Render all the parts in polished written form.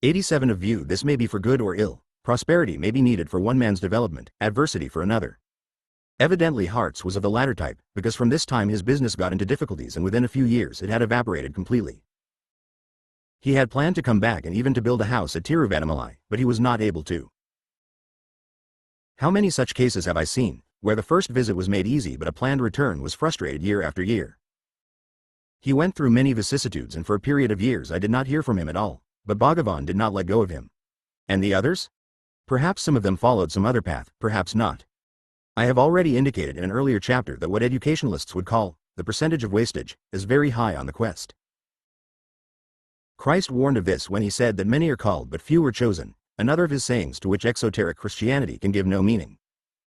87 of view. This may be for good or ill. Prosperity may be needed for one man's development, adversity for another. Evidently Hart's was of the latter type, because from this time his business got into difficulties and within a few years it had evaporated completely. He had planned to come back and even to build a house at Tiruvannamalai, but he was not able to. How many such cases have I seen, where the first visit was made easy but a planned return was frustrated year after year? He went through many vicissitudes and for a period of years I did not hear from him at all, but Bhagavan did not let go of him. And the others? Perhaps some of them followed some other path, perhaps not. I have already indicated in an earlier chapter that what educationalists would call the percentage of wastage is very high on the quest. Christ warned of this when he said that many are called but few are chosen, another of his sayings to which exoteric Christianity can give no meaning.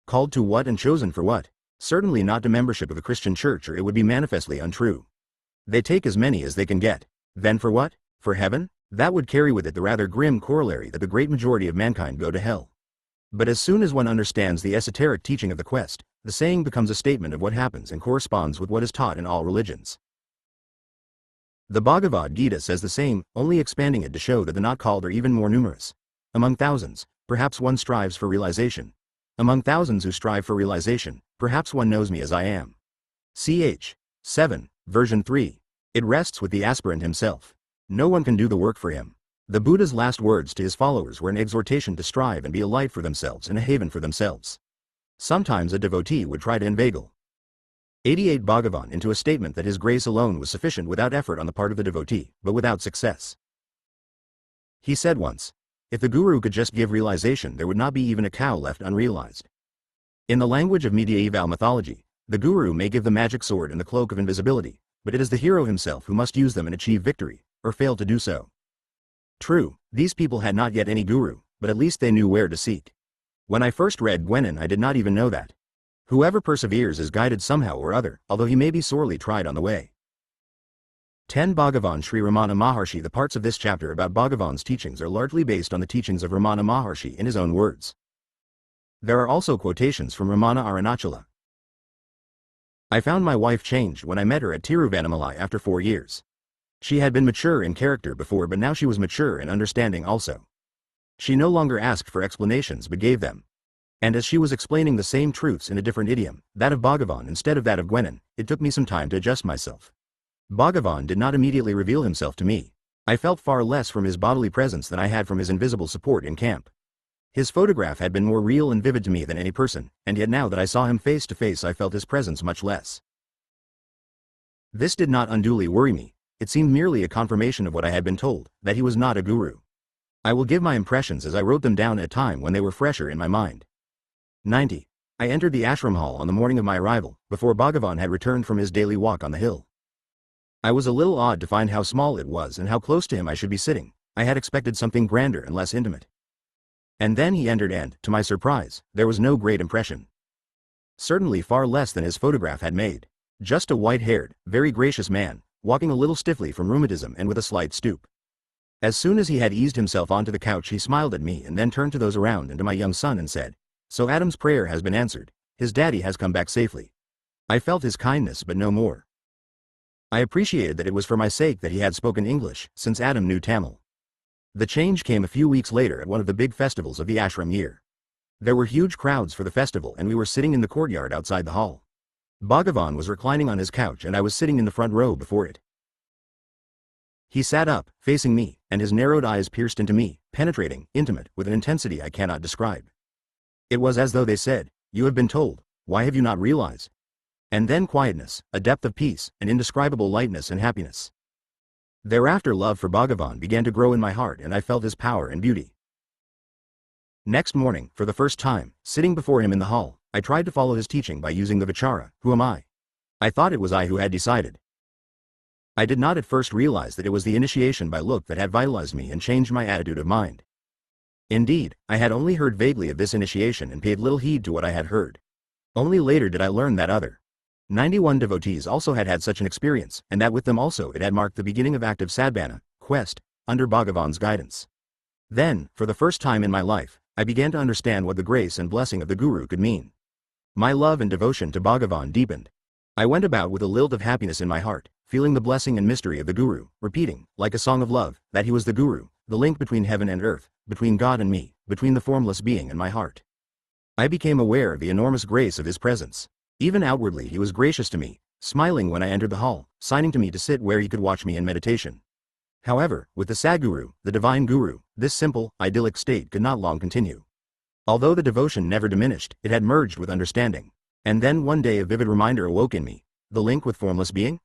Called to what and chosen for what? Certainly not to membership of the Christian church, or it would be manifestly untrue. They take as many as they can get. Then for what? For heaven? That would carry with it the rather grim corollary that the great majority of mankind go to hell. But as soon as one understands the esoteric teaching of the quest, the saying becomes a statement of what happens and corresponds with what is taught in all religions. The Bhagavad Gita says the same, only expanding it to show that the not called are even more numerous. Among thousands, perhaps one strives for realization. Among thousands who strive for realization, perhaps one knows me as I am. Ch. 7, version 3. It rests with the aspirant himself. No one can do the work for him. The Buddha's last words to his followers were an exhortation to strive and be a light for themselves and a haven for themselves. Sometimes a devotee would try to inveigle 88 Bhagavan into a statement that his grace alone was sufficient without effort on the part of the devotee, but without success. He said once, if the guru could just give realization, there would not be even a cow left unrealized. In the language of medieval mythology, the guru may give the magic sword and the cloak of invisibility, but it is the hero himself who must use them and achieve victory, or fail to do so. True, these people had not yet any guru, but at least they knew where to seek. When I first read Gwenin, I did not even know that. Whoever perseveres is guided somehow or other, although he may be sorely tried on the way. 10 Bhagavan Sri Ramana Maharshi. The parts of this chapter about Bhagavan's teachings are largely based on the teachings of Ramana Maharshi in his own words. There are also quotations from Ramana Arunachala. I found my wife changed when I met her at Tiruvannamalai after 4 years. She had been mature in character before, but now she was mature in understanding also. She no longer asked for explanations but gave them. And as she was explaining the same truths in a different idiom, that of Bhagavan instead of that of Gwenin, it took me some time to adjust myself. Bhagavan did not immediately reveal himself to me. I felt far less from his bodily presence than I had from his invisible support in camp. His photograph had been more real and vivid to me than any person, and yet now that I saw him face to face I felt his presence much less. This did not unduly worry me. It seemed merely a confirmation of what I had been told, that he was not a guru. I will give my impressions as I wrote them down at a time when they were fresher in my mind. 90. I entered the ashram hall on the morning of my arrival, before Bhagavan had returned from his daily walk on the hill. I was a little awed to find how small it was and how close to him I should be sitting. I had expected something grander and less intimate. And then he entered and, to my surprise, there was no great impression. Certainly far less than his photograph had made. Just a white-haired, very gracious man, walking a little stiffly from rheumatism and with a slight stoop. As soon as he had eased himself onto the couch he smiled at me and then turned to those around and to my young son and said, "So Adam's prayer has been answered. His daddy has come back safely." I felt his kindness but no more. I appreciated that it was for my sake that he had spoken English, since Adam knew Tamil. The change came a few weeks later at one of the big festivals of the ashram year. There were huge crowds for the festival and we were sitting in the courtyard outside the hall. Bhagavan was reclining on his couch and I was sitting in the front row before it. He sat up, facing me, and his narrowed eyes pierced into me, penetrating, intimate, with an intensity I cannot describe. It was as though they said, "You have been told, why have you not realized?" And then quietness, a depth of peace, an indescribable lightness and happiness. Thereafter love for Bhagavan began to grow in my heart and I felt his power and beauty. Next morning, for the first time, sitting before him in the hall, I tried to follow his teaching by using the vichara, who am I? I thought it was I who had decided. I did not at first realize that it was the initiation by look that had vitalized me and changed my attitude of mind. Indeed, I had only heard vaguely of this initiation and paid little heed to what I had heard. Only later did I learn that other 91 devotees also had had such an experience, and that with them also it had marked the beginning of active sadhana, quest, under Bhagavan's guidance. Then, for the first time in my life, I began to understand what the grace and blessing of the Guru could mean. My love and devotion to Bhagavan deepened. I went about with a lilt of happiness in my heart, feeling the blessing and mystery of the Guru, repeating, like a song of love, that he was the Guru, the link between heaven and earth, between God and me, between the formless being and my heart. I became aware of the enormous grace of his presence. Even outwardly he was gracious to me, smiling when I entered the hall, signing to me to sit where he could watch me in meditation. However, with the Sadguru, the divine guru, this simple, idyllic state could not long continue. Although the devotion never diminished, it had merged with understanding. And then one day a vivid reminder awoke in me. The link with formless being?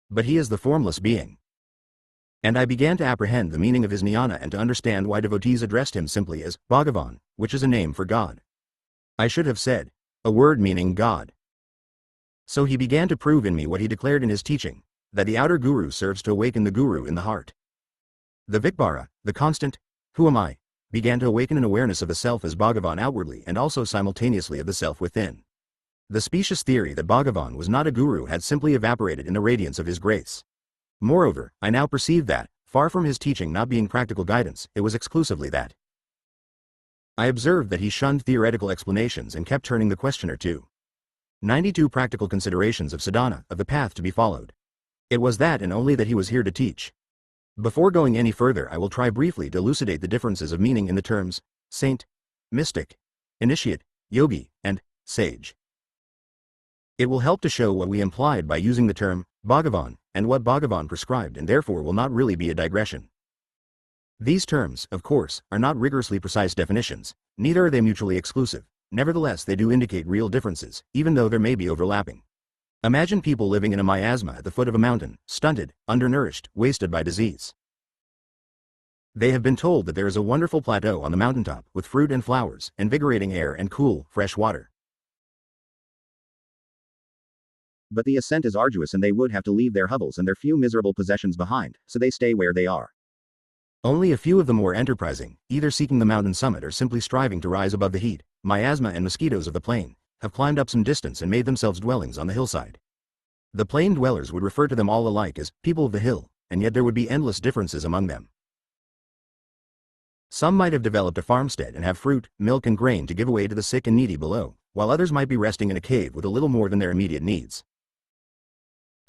But he is the formless being. And I began to apprehend the meaning of his jnana and to understand why devotees addressed him simply as Bhagavan, which is a name for God. I should have said, a word meaning God. So he began to prove in me what he declared in his teaching, that the outer guru serves to awaken the guru in the heart. The Vikbara, the constant, who am I, began to awaken an awareness of the self as Bhagavan outwardly and also simultaneously of the self within. The specious theory that Bhagavan was not a guru had simply evaporated in the radiance of his grace. Moreover, I now perceived that, far from his teaching not being practical guidance, it was exclusively that. I observed that he shunned theoretical explanations and kept turning the questioner to 92 practical considerations of sadhana, of the path to be followed. It was that and only that he was here to teach. Before going any further, I will try briefly to elucidate the differences of meaning in the terms saint, mystic, initiate, yogi, and sage. It will help to show what we implied by using the term Bhagavan and what Bhagavan prescribed, and therefore will not really be a digression. These terms, of course, are not rigorously precise definitions, neither are they mutually exclusive. Nevertheless, they do indicate real differences, even though there may be overlapping. Imagine people living in a miasma at the foot of a mountain, stunted, undernourished, wasted by disease. They have been told that there is a wonderful plateau on the mountaintop, with fruit and flowers, invigorating air and cool, fresh water. But the ascent is arduous and they would have to leave their hovels and their few miserable possessions behind, so they stay where they are. Only a few of the more enterprising, either seeking the mountain summit or simply striving to rise above the heat, miasma and mosquitoes of the plain, have climbed up some distance and made themselves dwellings on the hillside. The plain dwellers would refer to them all alike as people of the hill, and yet there would be endless differences among them. Some might have developed a farmstead and have fruit, milk and grain to give away to the sick and needy below, while others might be resting in a cave with a little more than their immediate needs.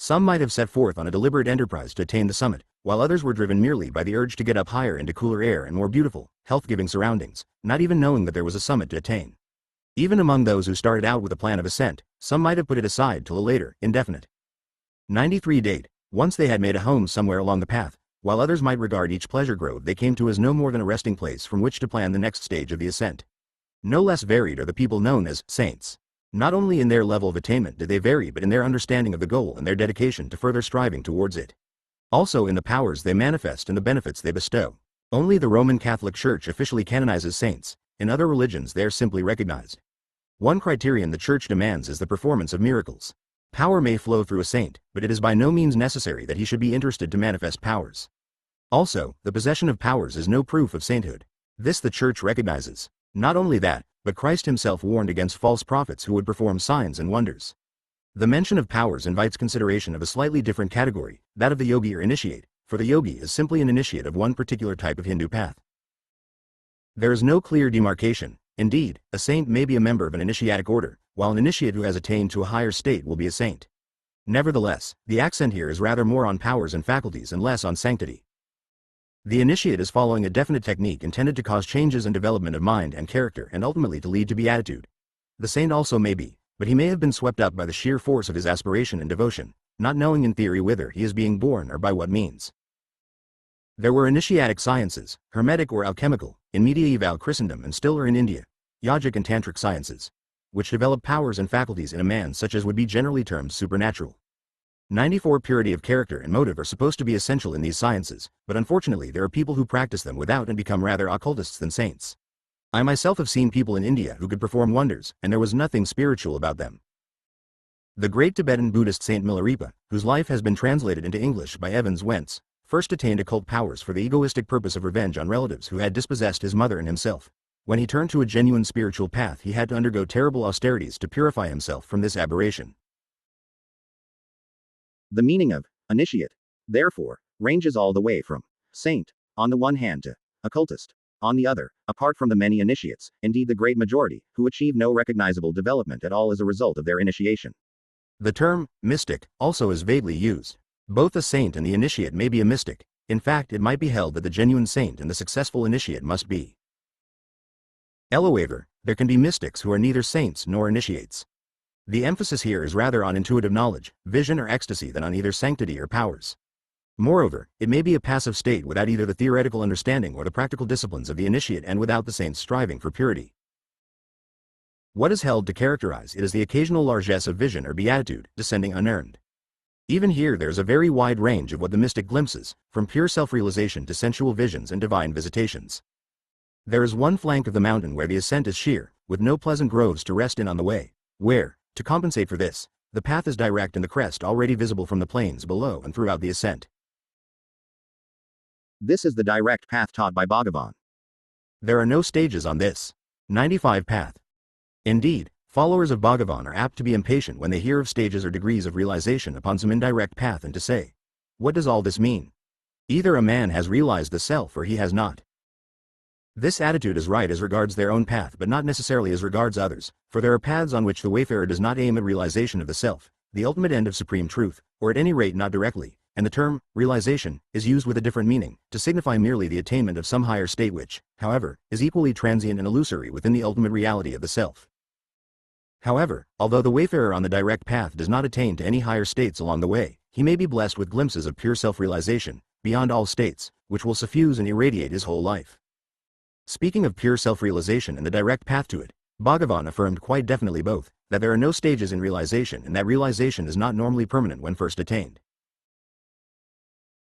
Some might have set forth on a deliberate enterprise to attain the summit, while others were driven merely by the urge to get up higher into cooler air and more beautiful, health-giving surroundings, not even knowing that there was a summit to attain. Even among those who started out with a plan of ascent, some might have put it aside till a later, indefinite 93 date, once they had made a home somewhere along the path, while others might regard each pleasure grove they came to as no more than a resting place from which to plan the next stage of the ascent. No less varied are the people known as saints. Not only in their level of attainment did they vary, but in their understanding of the goal and their dedication to further striving towards it. Also in the powers they manifest and the benefits they bestow. Only the Roman Catholic Church officially canonizes saints, in other religions they are simply recognized. One criterion the Church demands is the performance of miracles. Power may flow through a saint, but it is by no means necessary that he should be interested to manifest powers. Also, the possession of powers is no proof of sainthood. This the Church recognizes. Not only that, but Christ himself warned against false prophets who would perform signs and wonders. The mention of powers invites consideration of a slightly different category, that of the yogi or initiate, for the yogi is simply an initiate of one particular type of Hindu path. There is no clear demarcation. Indeed, a saint may be a member of an initiatic order, while an initiate who has attained to a higher state will be a saint. Nevertheless, the accent here is rather more on powers and faculties and less on sanctity. The initiate is following a definite technique intended to cause changes and development of mind and character and ultimately to lead to beatitude. The saint also may be, but he may have been swept up by the sheer force of his aspiration and devotion, not knowing in theory whither he is being born or by what means. There were initiatic sciences, hermetic or alchemical, in mediaeval Christendom and still are in India, yogic and tantric sciences, which develop powers and faculties in a man such as would be generally termed supernatural. 94 purity of character and motive are supposed to be essential in these sciences, but unfortunately there are people who practice them without and become rather occultists than saints. I myself have seen people in India who could perform wonders, and there was nothing spiritual about them. The great Tibetan Buddhist Saint Milarepa, whose life has been translated into English by Evans Wentz, first attained occult powers for the egoistic purpose of revenge on relatives who had dispossessed his mother and himself. When he turned to a genuine spiritual path, he had to undergo terrible austerities to purify himself from this aberration. The meaning of initiate, therefore, ranges all the way from saint, on the one hand, to occultist, on the other, apart from the many initiates, indeed the great majority, who achieve no recognizable development at all as a result of their initiation. The term mystic also is vaguely used. Both the saint and the initiate may be a mystic, In fact, it might be held that the genuine saint and the successful initiate must be. However, there can be mystics who are neither saints nor initiates. The emphasis here is rather on intuitive knowledge, vision or ecstasy than on either sanctity or powers. Moreover, it may be a passive state without either the theoretical understanding or the practical disciplines of the initiate and without the saint's striving for purity. What is held to characterize it is the occasional largesse of vision or beatitude, descending unearned. Even here there is a very wide range of what the mystic glimpses, from pure self-realization to sensual visions and divine visitations. There is one flank of the mountain where the ascent is sheer, with no pleasant groves to rest in on the way, where, to compensate for this, the path is direct and the crest already visible from the plains below and throughout the ascent. This is the direct path taught by Bhagavan. There are no stages on this 95 path. Indeed, followers of Bhagavan are apt to be impatient when they hear of stages or degrees of realization upon some indirect path and to say, what does all this mean? Either a man has realized the self or he has not. This attitude is right as regards their own path but not necessarily as regards others, for there are paths on which the wayfarer does not aim at realization of the self, the ultimate end of supreme truth, or at any rate not directly, and the term, realization, is used with a different meaning, to signify merely the attainment of some higher state which, however, is equally transient and illusory within the ultimate reality of the self. However, although the wayfarer on the direct path does not attain to any higher states along the way, he may be blessed with glimpses of pure self-realization, beyond all states, which will suffuse and irradiate his whole life. Speaking of pure self-realization and the direct path to it, Bhagavan affirmed quite definitely both, that there are no stages in realization and that realization is not normally permanent when first attained.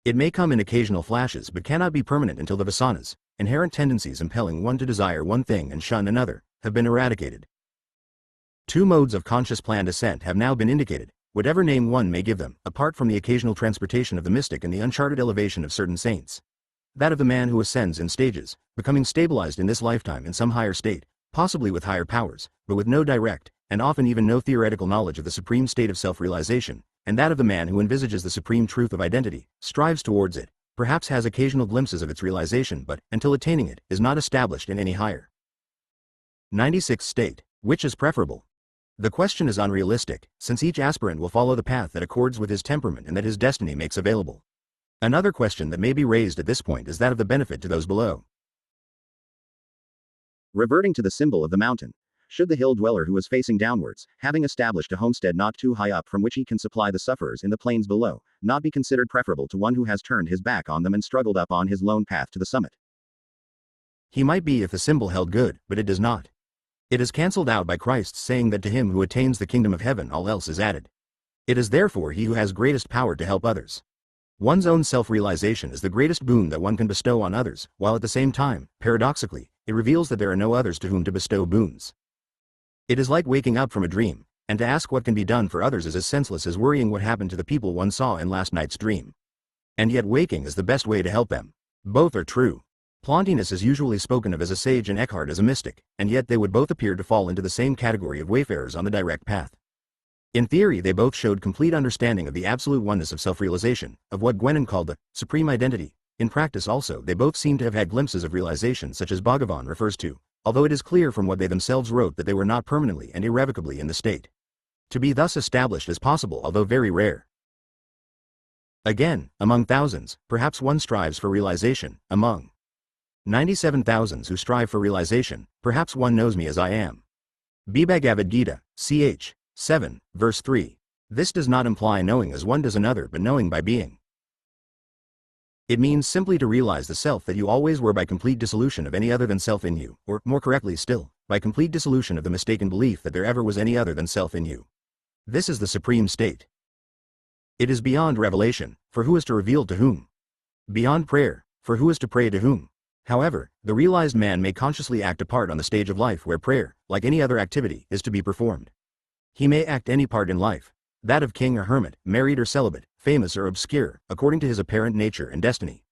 It may come in occasional flashes but cannot be permanent until the vasanas, inherent tendencies impelling one to desire one thing and shun another, have been eradicated. Two modes of conscious planned ascent have now been indicated, whatever name one may give them, apart from the occasional transportation of the mystic and the uncharted elevation of certain saints. That of the man who ascends in stages, becoming stabilized in this lifetime in some higher state, possibly with higher powers, but with no direct, and often even no theoretical knowledge of the supreme state of self-realization, and that of the man who envisages the supreme truth of identity, strives towards it, perhaps has occasional glimpses of its realization but, until attaining it, is not established in any higher. 96 state, which is preferable? The question is unrealistic, since each aspirant will follow the path that accords with his temperament and that his destiny makes available. Another question that may be raised at this point is that of the benefit to those below. Reverting to the symbol of the mountain, should the hill dweller who is facing downwards, having established a homestead not too high up from which he can supply the sufferers in the plains below, not be considered preferable to one who has turned his back on them and struggled up on his lone path to the summit? He might be if the symbol held good, but it does not. It is cancelled out by Christ's saying that to him who attains the kingdom of heaven all else is added. It is therefore he who has greatest power to help others. One's own self-realization is the greatest boon that one can bestow on others, while at the same time, paradoxically, it reveals that there are no others to whom to bestow boons. It is like waking up from a dream, and to ask what can be done for others is as senseless as worrying what happened to the people one saw in last night's dream. And yet waking is the best way to help them. Both are true. Plotinus is usually spoken of as a sage and Eckhart as a mystic, and yet they would both appear to fall into the same category of wayfarers on the direct path. In theory they both showed complete understanding of the absolute oneness of self-realization, of what Gwenon called the supreme identity. In practice also they both seem to have had glimpses of realization such as Bhagavan refers to, although it is clear from what they themselves wrote that they were not permanently and irrevocably in the state to be thus established as possible, although very rare. Again, among thousands, perhaps one strives for realization. Among 97,000 who strive for realization, perhaps one knows me as I am. Bhagavad Gita, ch. 7, verse 3. This does not imply knowing as one does another but knowing by being. It means simply to realize the self that you always were by complete dissolution of any other than self in you, or, more correctly still, by complete dissolution of the mistaken belief that there ever was any other than self in you. This is the supreme state. It is beyond revelation, for who is to reveal to whom? Beyond prayer, for who is to pray to whom? However, the realized man may consciously act a part on the stage of life where prayer, like any other activity, is to be performed. He may act any part in life, that of king or hermit, married or celibate, famous or obscure, according to his apparent nature and destiny.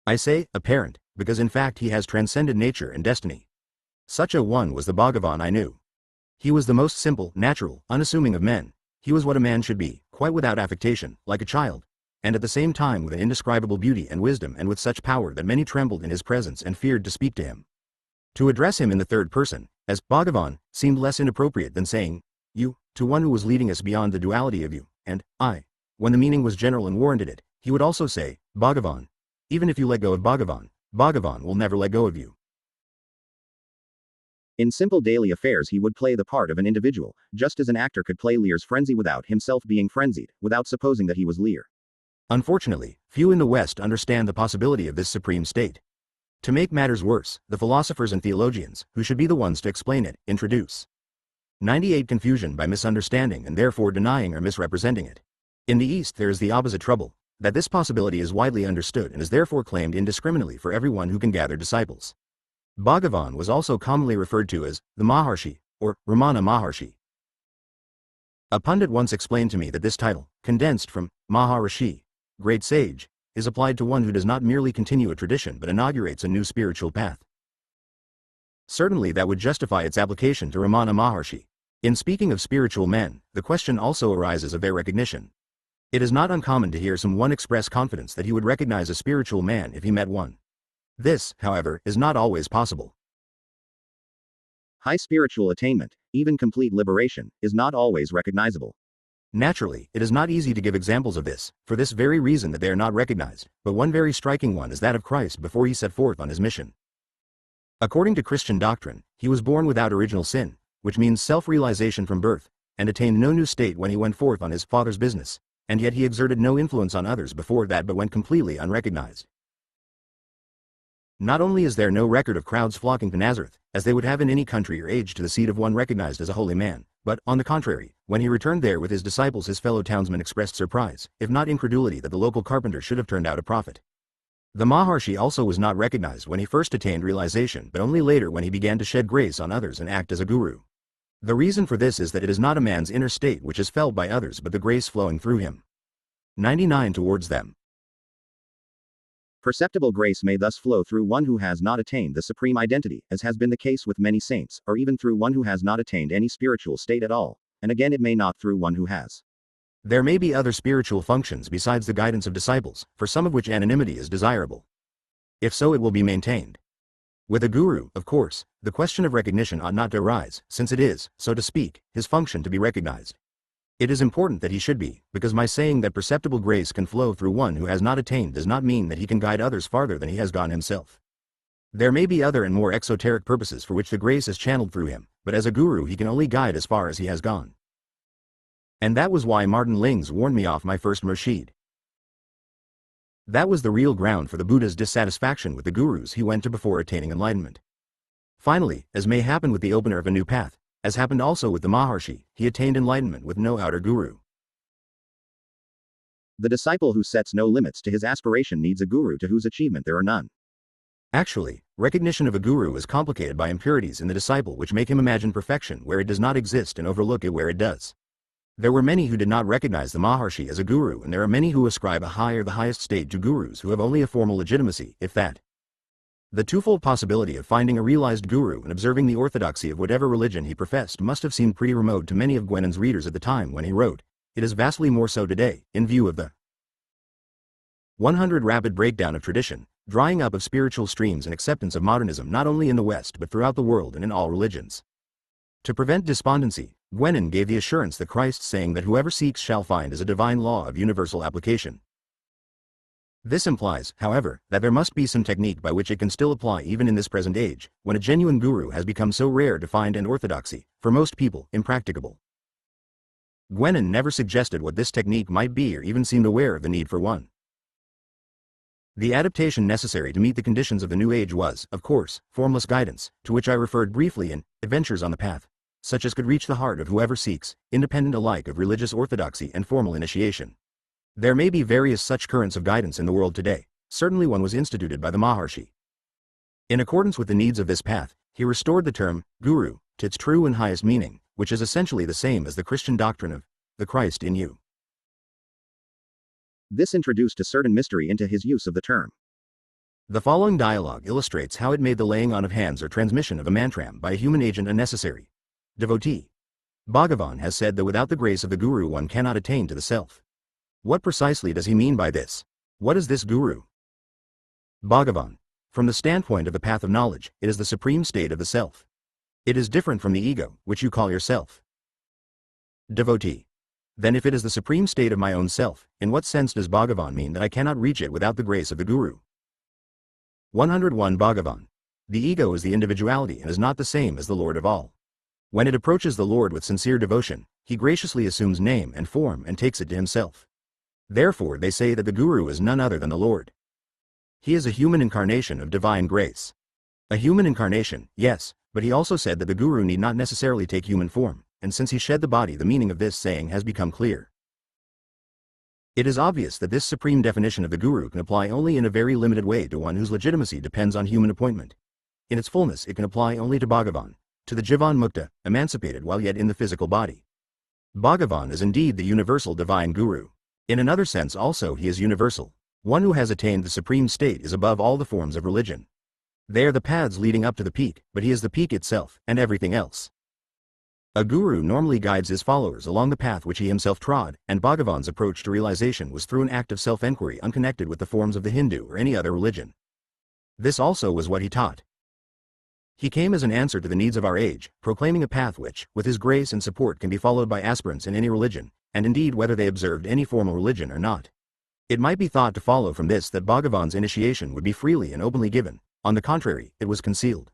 I say apparent, because in fact he has transcended nature and destiny. Such a one was the Bhagavan I knew. He was the most simple, natural, unassuming of men. He was what a man should be, quite without affectation, like a child, and at the same time with an indescribable beauty and wisdom and with such power that many trembled in his presence and feared to speak to him. To address him in the third person, as Bhagavan, seemed less inappropriate than saying, you, to one who was leading us beyond the duality of you, and I. When the meaning was general and warranted it, he would also say, Bhagavan. Even if you let go of Bhagavan, Bhagavan will never let go of you. In simple daily affairs, he would play the part of an individual, just as an actor could play Lear's frenzy without himself being frenzied, without supposing that he was Lear. Unfortunately, few in the West understand the possibility of this supreme state. To make matters worse, the philosophers and theologians, who should be the ones to explain it, introduce 98 confusion by misunderstanding and therefore denying or misrepresenting it. In the East there is the opposite trouble, that this possibility is widely understood and is therefore claimed indiscriminately for everyone who can gather disciples. Bhagavan was also commonly referred to as the Maharshi, or Ramana Maharshi. A pundit once explained to me that this title, condensed from Maharishi, great sage, is applied to one who does not merely continue a tradition but inaugurates a new spiritual path. Certainly that would justify its application to Ramana Maharshi. In speaking of spiritual men, the question also arises of their recognition. It is not uncommon to hear someone express confidence that he would recognize a spiritual man if he met one. This, however, is not always possible. High spiritual attainment, even complete liberation, is not always recognizable. Naturally, it is not easy to give examples of this, for this very reason that they are not recognized, but one very striking one is that of Christ before he set forth on his mission. According to Christian doctrine, he was born without original sin, which means self-realization from birth, and attained no new state when he went forth on his Father's business, and yet he exerted no influence on others before that but went completely unrecognized. Not only is there no record of crowds flocking to Nazareth, as they would have in any country or age to the seat of one recognized as a holy man, but, on the contrary, when he returned there with his disciples his fellow townsmen expressed surprise, if not incredulity, that the local carpenter should have turned out a prophet. The Maharshi also was not recognized when he first attained realization but only later when he began to shed grace on others and act as a guru. The reason for this is that it is not a man's inner state which is felt by others but the grace flowing through him. 99 towards them. Perceptible grace may thus flow through one who has not attained the supreme identity, as has been the case with many saints, or even through one who has not attained any spiritual state at all, and again it may not through one who has. There may be other spiritual functions besides the guidance of disciples, for some of which anonymity is desirable. If so, it will be maintained. With a guru, of course, the question of recognition ought not to arise, since it is, so to speak, his function to be recognized. It is important that he should be, because my saying that perceptible grace can flow through one who has not attained does not mean that he can guide others farther than he has gone himself. There may be other and more exoteric purposes for which the grace is channeled through him, but as a guru he can only guide as far as he has gone. And that was why Martin Lings warned me off my first murshid. That was the real ground for the Buddha's dissatisfaction with the gurus he went to before attaining enlightenment. Finally, as may happen with the opener of a new path, as happened also with the Maharshi, he attained enlightenment with no outer guru. The disciple who sets no limits to his aspiration needs a guru to whose achievement there are none. Actually, recognition of a guru is complicated by impurities in the disciple which make him imagine perfection where it does not exist and overlook it where it does. There were many who did not recognize the Maharshi as a guru, and there are many who ascribe a high or the highest state to gurus who have only a formal legitimacy, if that. The twofold possibility of finding a realized guru and observing the orthodoxy of whatever religion he professed must have seemed pretty remote to many of Gwenon's readers at the time when he wrote. It is vastly more so today, in view of the 100 rapid breakdown of tradition, drying up of spiritual streams and acceptance of modernism not only in the West but throughout the world and in all religions. To prevent despondency, Gwenon gave the assurance that Christ's saying that whoever seeks shall find is a divine law of universal application. This implies, however, that there must be some technique by which it can still apply even in this present age, when a genuine guru has become so rare to find and orthodoxy, for most people, impracticable. Gwenon never suggested what this technique might be or even seemed aware of the need for one. The adaptation necessary to meet the conditions of the new age was, of course, formless guidance, to which I referred briefly in Adventures on the Path, such as could reach the heart of whoever seeks, independent alike of religious orthodoxy and formal initiation. There may be various such currents of guidance in the world today. Certainly one was instituted by the Maharshi. In accordance with the needs of this path, he restored the term guru to its true and highest meaning, which is essentially the same as the Christian doctrine of the Christ in you. This introduced a certain mystery into his use of the term. The following dialogue illustrates how it made the laying on of hands or transmission of a mantram by a human agent unnecessary. Devotee. Bhagavan has said that without the grace of the guru one cannot attain to the self. What precisely does he mean by this? What is this guru? Bhagavan. From the standpoint of the path of knowledge, it is the supreme state of the self. It is different from the ego, which you call yourself. Devotee. Then if it is the supreme state of my own self, in what sense does Bhagavan mean that I cannot reach it without the grace of the guru? 101 Bhagavan. The ego is the individuality and is not the same as the Lord of all. When it approaches the Lord with sincere devotion, he graciously assumes name and form and takes it to himself. Therefore they say that the Guru is none other than the Lord. He is a human incarnation of divine grace. A human incarnation, yes, but he also said that the Guru need not necessarily take human form, and since he shed the body, the meaning of this saying has become clear. It is obvious that this supreme definition of the Guru can apply only in a very limited way to one whose legitimacy depends on human appointment. In its fullness it can apply only to Bhagavan, to the Jivan Mukta, emancipated while yet in the physical body. Bhagavan is indeed the universal divine Guru. In another sense also he is universal. One who has attained the supreme state is above all the forms of religion. They are the paths leading up to the peak, but he is the peak itself, and everything else. A guru normally guides his followers along the path which he himself trod, and Bhagavan's approach to realization was through an act of self-enquiry unconnected with the forms of the Hindu or any other religion. This also was what he taught. He came as an answer to the needs of our age, proclaiming a path which, with his grace and support, can be followed by aspirants in any religion, and indeed whether they observed any formal religion or not. It might be thought to follow from this that Bhagavan's initiation would be freely and openly given. On the contrary, it was concealed.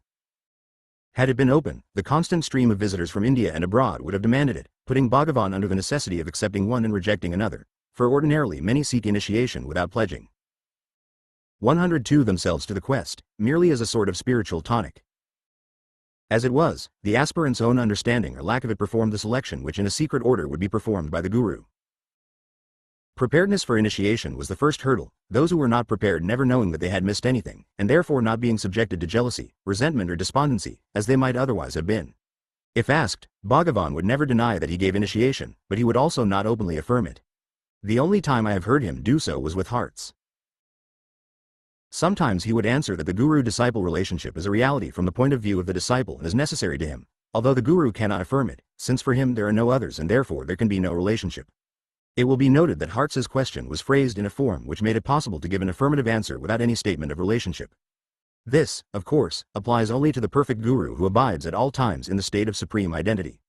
Had it been open, the constant stream of visitors from India and abroad would have demanded it, putting Bhagavan under the necessity of accepting one and rejecting another, for ordinarily many seek initiation without pledging. 102 themselves to the quest, merely as a sort of spiritual tonic. As it was, the aspirant's own understanding or lack of it performed the selection which in a secret order would be performed by the Guru. Preparedness for initiation was the first hurdle, those who were not prepared never knowing that they had missed anything, and therefore not being subjected to jealousy, resentment or despondency, as they might otherwise have been. If asked, Bhagavan would never deny that he gave initiation, but he would also not openly affirm it. The only time I have heard him do so was with hearts. Sometimes he would answer that the guru-disciple relationship is a reality from the point of view of the disciple and is necessary to him, although the guru cannot affirm it, since for him there are no others and therefore there can be no relationship. It will be noted that Hartz's question was phrased in a form which made it possible to give an affirmative answer without any statement of relationship. This, of course, applies only to the perfect guru who abides at all times in the state of supreme identity.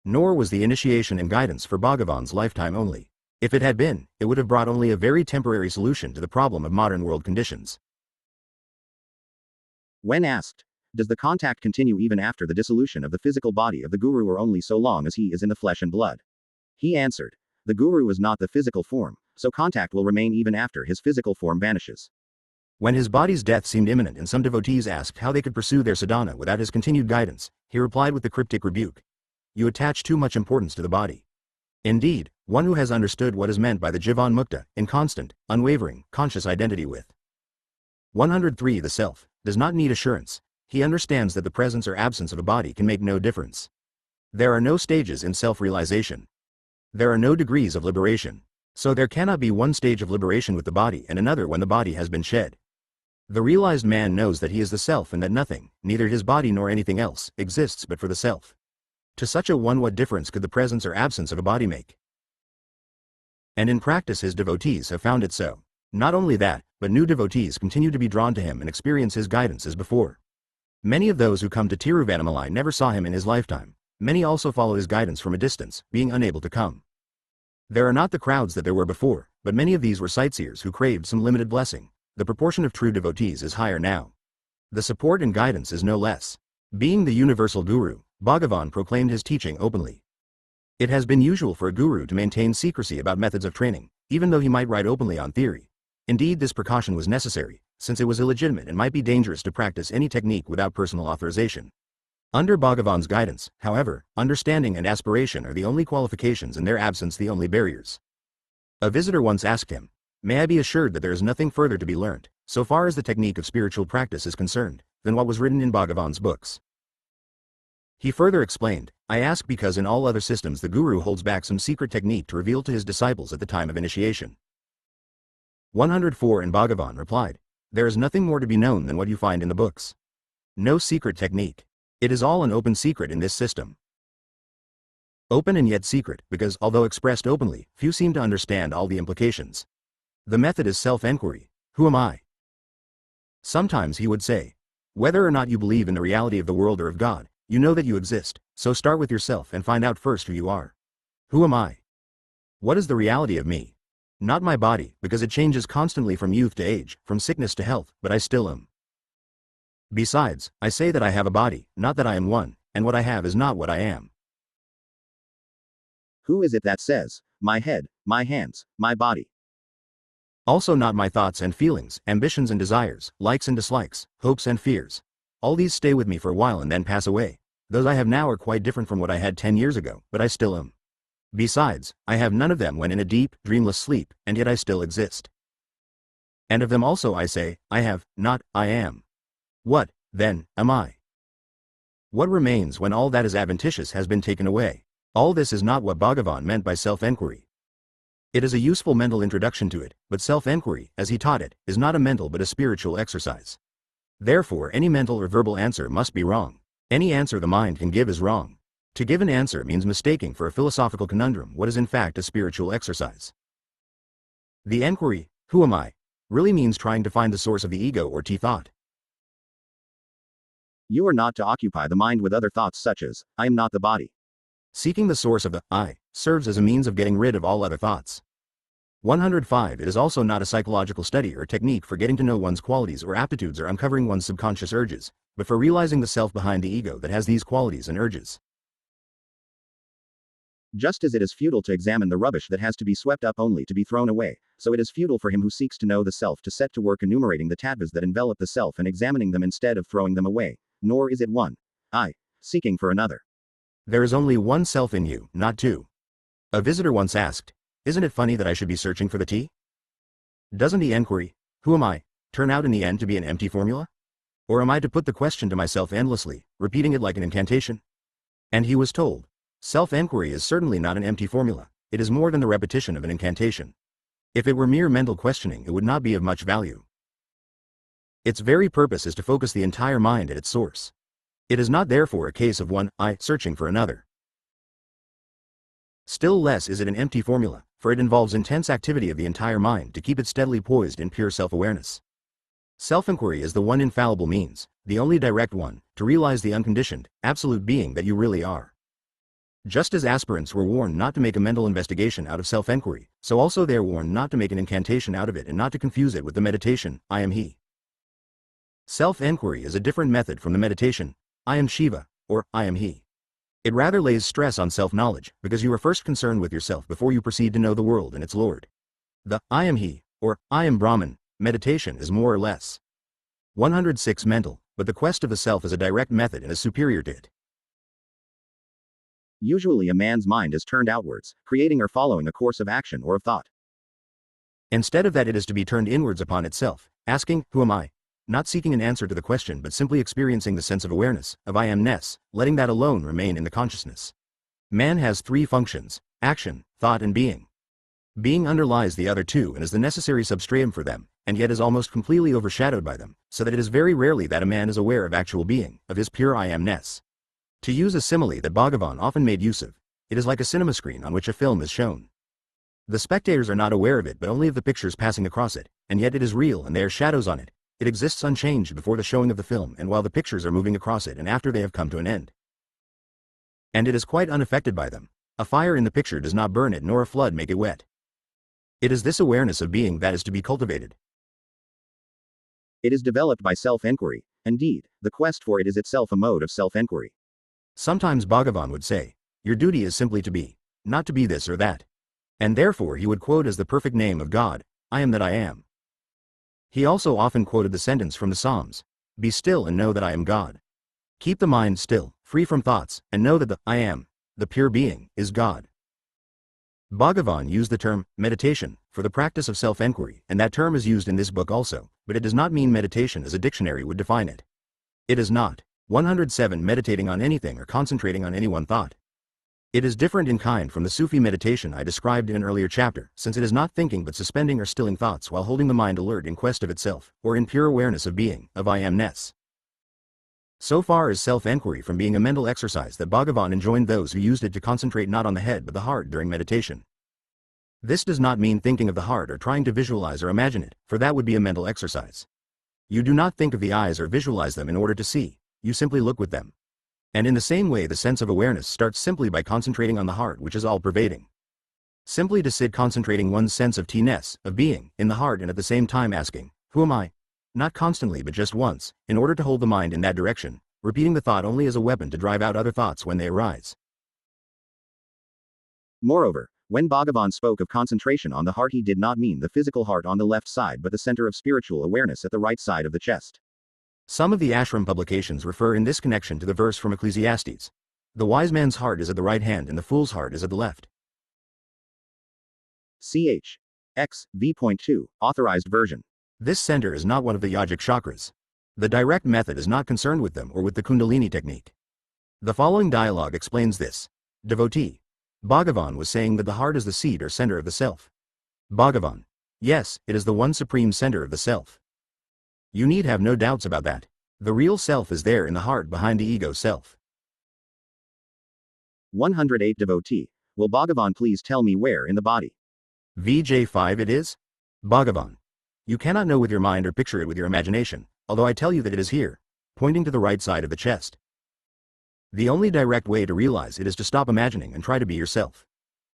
Nor was the initiation and guidance for Bhagavan's lifetime only. If it had been, it would have brought only a very temporary solution to the problem of modern world conditions. When asked, does the contact continue even after the dissolution of the physical body of the Guru or only so long as he is in the flesh and blood? He answered, the Guru is not the physical form, so contact will remain even after his physical form vanishes. When his body's death seemed imminent and some devotees asked how they could pursue their sadhana without his continued guidance, he replied with the cryptic rebuke, you attach too much importance to the body. Indeed, one who has understood what is meant by the Jivan Mukta, in constant, unwavering, conscious identity with 103 the self, does not need assurance. He understands that the presence or absence of a body can make no difference. There are no stages in self-realization. There are no degrees of liberation. So there cannot be one stage of liberation with the body and another when the body has been shed. The realized man knows that he is the self and that nothing, neither his body nor anything else, exists but for the self. To such a one, what difference could the presence or absence of a body make? And in practice his devotees have found it so. Not only that, but new devotees continue to be drawn to him and experience his guidance as before. Many of those who come to Tiruvannamalai never saw him in his lifetime. Many also follow his guidance from a distance, being unable to come. There are not the crowds that there were before, but many of these were sightseers who craved some limited blessing. The proportion of true devotees is higher now. The support and guidance is no less. Being the universal guru, Bhagavan proclaimed his teaching openly. It has been usual for a guru to maintain secrecy about methods of training, even though he might write openly on theory. Indeed, this precaution was necessary, since it was illegitimate and might be dangerous to practice any technique without personal authorization. Under Bhagavan's guidance, however, understanding and aspiration are the only qualifications and their absence the only barriers. A visitor once asked him, may I be assured that there is nothing further to be learnt, so far as the technique of spiritual practice is concerned, than what was written in Bhagavan's books? He further explained, I ask because in all other systems the guru holds back some secret technique to reveal to his disciples at the time of initiation. 104 And Bhagavan replied, there is nothing more to be known than what you find in the books. No secret technique. It is all an open secret in this system. Open and yet secret, because although expressed openly, few seem to understand all the implications. The method is self-enquiry. Who am I? Sometimes he would say, whether or not you believe in the reality of the world or of God, you know that you exist, so start with yourself and find out first who you are. Who am I? What is the reality of me? Not my body, because it changes constantly from youth to age, from sickness to health, but I still am. Besides, I say that I have a body, not that I am one, and what I have is not what I am. Who is it that says, my head, my hands, my body? Also not my thoughts and feelings, ambitions and desires, likes and dislikes, hopes and fears. All these stay with me for a while and then pass away. Those I have now are quite different from what I had 10 years ago, but I still am. Besides, I have none of them when in a deep, dreamless sleep, and yet I still exist. And of them also I say, I have, not, I am. What, then, am I? What remains when all that is adventitious has been taken away? All this is not what Bhagavan meant by self-enquiry. It is a useful mental introduction to it, but self-enquiry, as he taught it, is not a mental but a spiritual exercise. Therefore any mental or verbal answer must be wrong. Any answer the mind can give is wrong. To give an answer means mistaking for a philosophical conundrum what is in fact a spiritual exercise. The enquiry, who am I, really means trying to find the source of the ego or thought. You are not to occupy the mind with other thoughts such as, I am not the body. Seeking the source of the I serves as a means of getting rid of all other thoughts. 105. It is also not a psychological study or technique for getting to know one's qualities or aptitudes or uncovering one's subconscious urges, but for realizing the self behind the ego that has these qualities and urges. Just as it is futile to examine the rubbish that has to be swept up only to be thrown away, so it is futile for him who seeks to know the self to set to work enumerating the tattvas that envelop the self and examining them instead of throwing them away, nor is it one I seeking for another. There is only one self in you, not two. A visitor once asked, isn't it funny that I should be searching for the tea? Doesn't the enquiry, who am I, turn out in the end to be an empty formula? Or am I to put the question to myself endlessly, repeating it like an incantation? And he was told, self-enquiry is certainly not an empty formula, it is more than the repetition of an incantation. If it were mere mental questioning it would not be of much value. Its very purpose is to focus the entire mind at its source. It is not therefore a case of one I searching for another. Still less is it an empty formula, for it involves intense activity of the entire mind to keep it steadily poised in pure self-awareness. Self-inquiry is the one infallible means, the only direct one, to realize the unconditioned, absolute being that you really are. Just as aspirants were warned not to make a mental investigation out of self-enquiry, so also they are warned not to make an incantation out of it and not to confuse it with the meditation, I am he. Self-enquiry is a different method from the meditation, I am Shiva, or I am he. It rather lays stress on self-knowledge, because you are first concerned with yourself before you proceed to know the world and its Lord. The I am he, or I am Brahman, meditation is more or less 106 mental, but the quest of the self is a direct method and is superior to it. Usually a man's mind is turned outwards, creating or following a course of action or of thought. Instead of that it is to be turned inwards upon itself, asking, who am I? Not seeking an answer to the question but simply experiencing the sense of awareness, of I amness, letting that alone remain in the consciousness. Man has three functions, action, thought and being. Being underlies the other two and is the necessary substratum for them, and yet is almost completely overshadowed by them, so that it is very rarely that a man is aware of actual being, of his pure I amness. To use a simile that Bhagavan often made use of, it is like a cinema screen on which a film is shown. The spectators are not aware of it but only of the pictures passing across it, and yet it is real and there are shadows on it. It exists unchanged before the showing of the film and while the pictures are moving across it and after they have come to an end. And it is quite unaffected by them. A fire in the picture does not burn it nor a flood make it wet. It is this awareness of being that is to be cultivated. It is developed by self-enquiry. Indeed, the quest for it is itself a mode of self-enquiry. Sometimes Bhagavan would say, your duty is simply to be, not to be this or that. And therefore he would quote as the perfect name of God, I am that I am. He also often quoted the sentence from the Psalms, be still and know that I am God. Keep the mind still, free from thoughts, and know that the I am, the pure being, is God. Bhagavan used the term meditation for the practice of self-enquiry, and that term is used in this book also, but it does not mean meditation as a dictionary would define it. It is not 107 meditating on anything or concentrating on any one thought. It is different in kind from the Sufi meditation I described in an earlier chapter, since it is not thinking but suspending or stilling thoughts while holding the mind alert in quest of itself, or in pure awareness of being, of I amness. So far is self-enquiry from being a mental exercise that Bhagavan enjoined those who used it to concentrate not on the head but the heart during meditation. This does not mean thinking of the heart or trying to visualize or imagine it, for that would be a mental exercise. You do not think of the eyes or visualize them in order to see, you simply look with them. And in the same way the sense of awareness starts simply by concentrating on the heart which is all-pervading. Simply to sit concentrating one's sense of T-ness, of being, in the heart and at the same time asking, who am I? Not constantly but just once, in order to hold the mind in that direction, repeating the thought only as a weapon to drive out other thoughts when they arise. Moreover, when Bhagavan spoke of concentration on the heart, he did not mean the physical heart on the left side but the center of spiritual awareness at the right side of the chest. Some of the ashram publications refer in this connection to the verse from Ecclesiastes. The wise man's heart is at the right hand and the fool's heart is at the left. Ch. X. V.2, Authorized Version. This center is not one of the yogic chakras. The direct method is not concerned with them or with the Kundalini technique. The following dialogue explains this. Devotee. Bhagavan was saying that the heart is the seat or center of the self. Bhagavan. Yes, it is the one supreme center of the self. You need have no doubts about that. The real self is there in the heart behind the ego self. 108 Devotee. Will Bhagavan please tell me where in the body? VJ5 it is? Bhagavan. You cannot know with your mind or picture it with your imagination, although I tell you that it is here, pointing to the right side of the chest. The only direct way to realize it is to stop imagining and try to be yourself.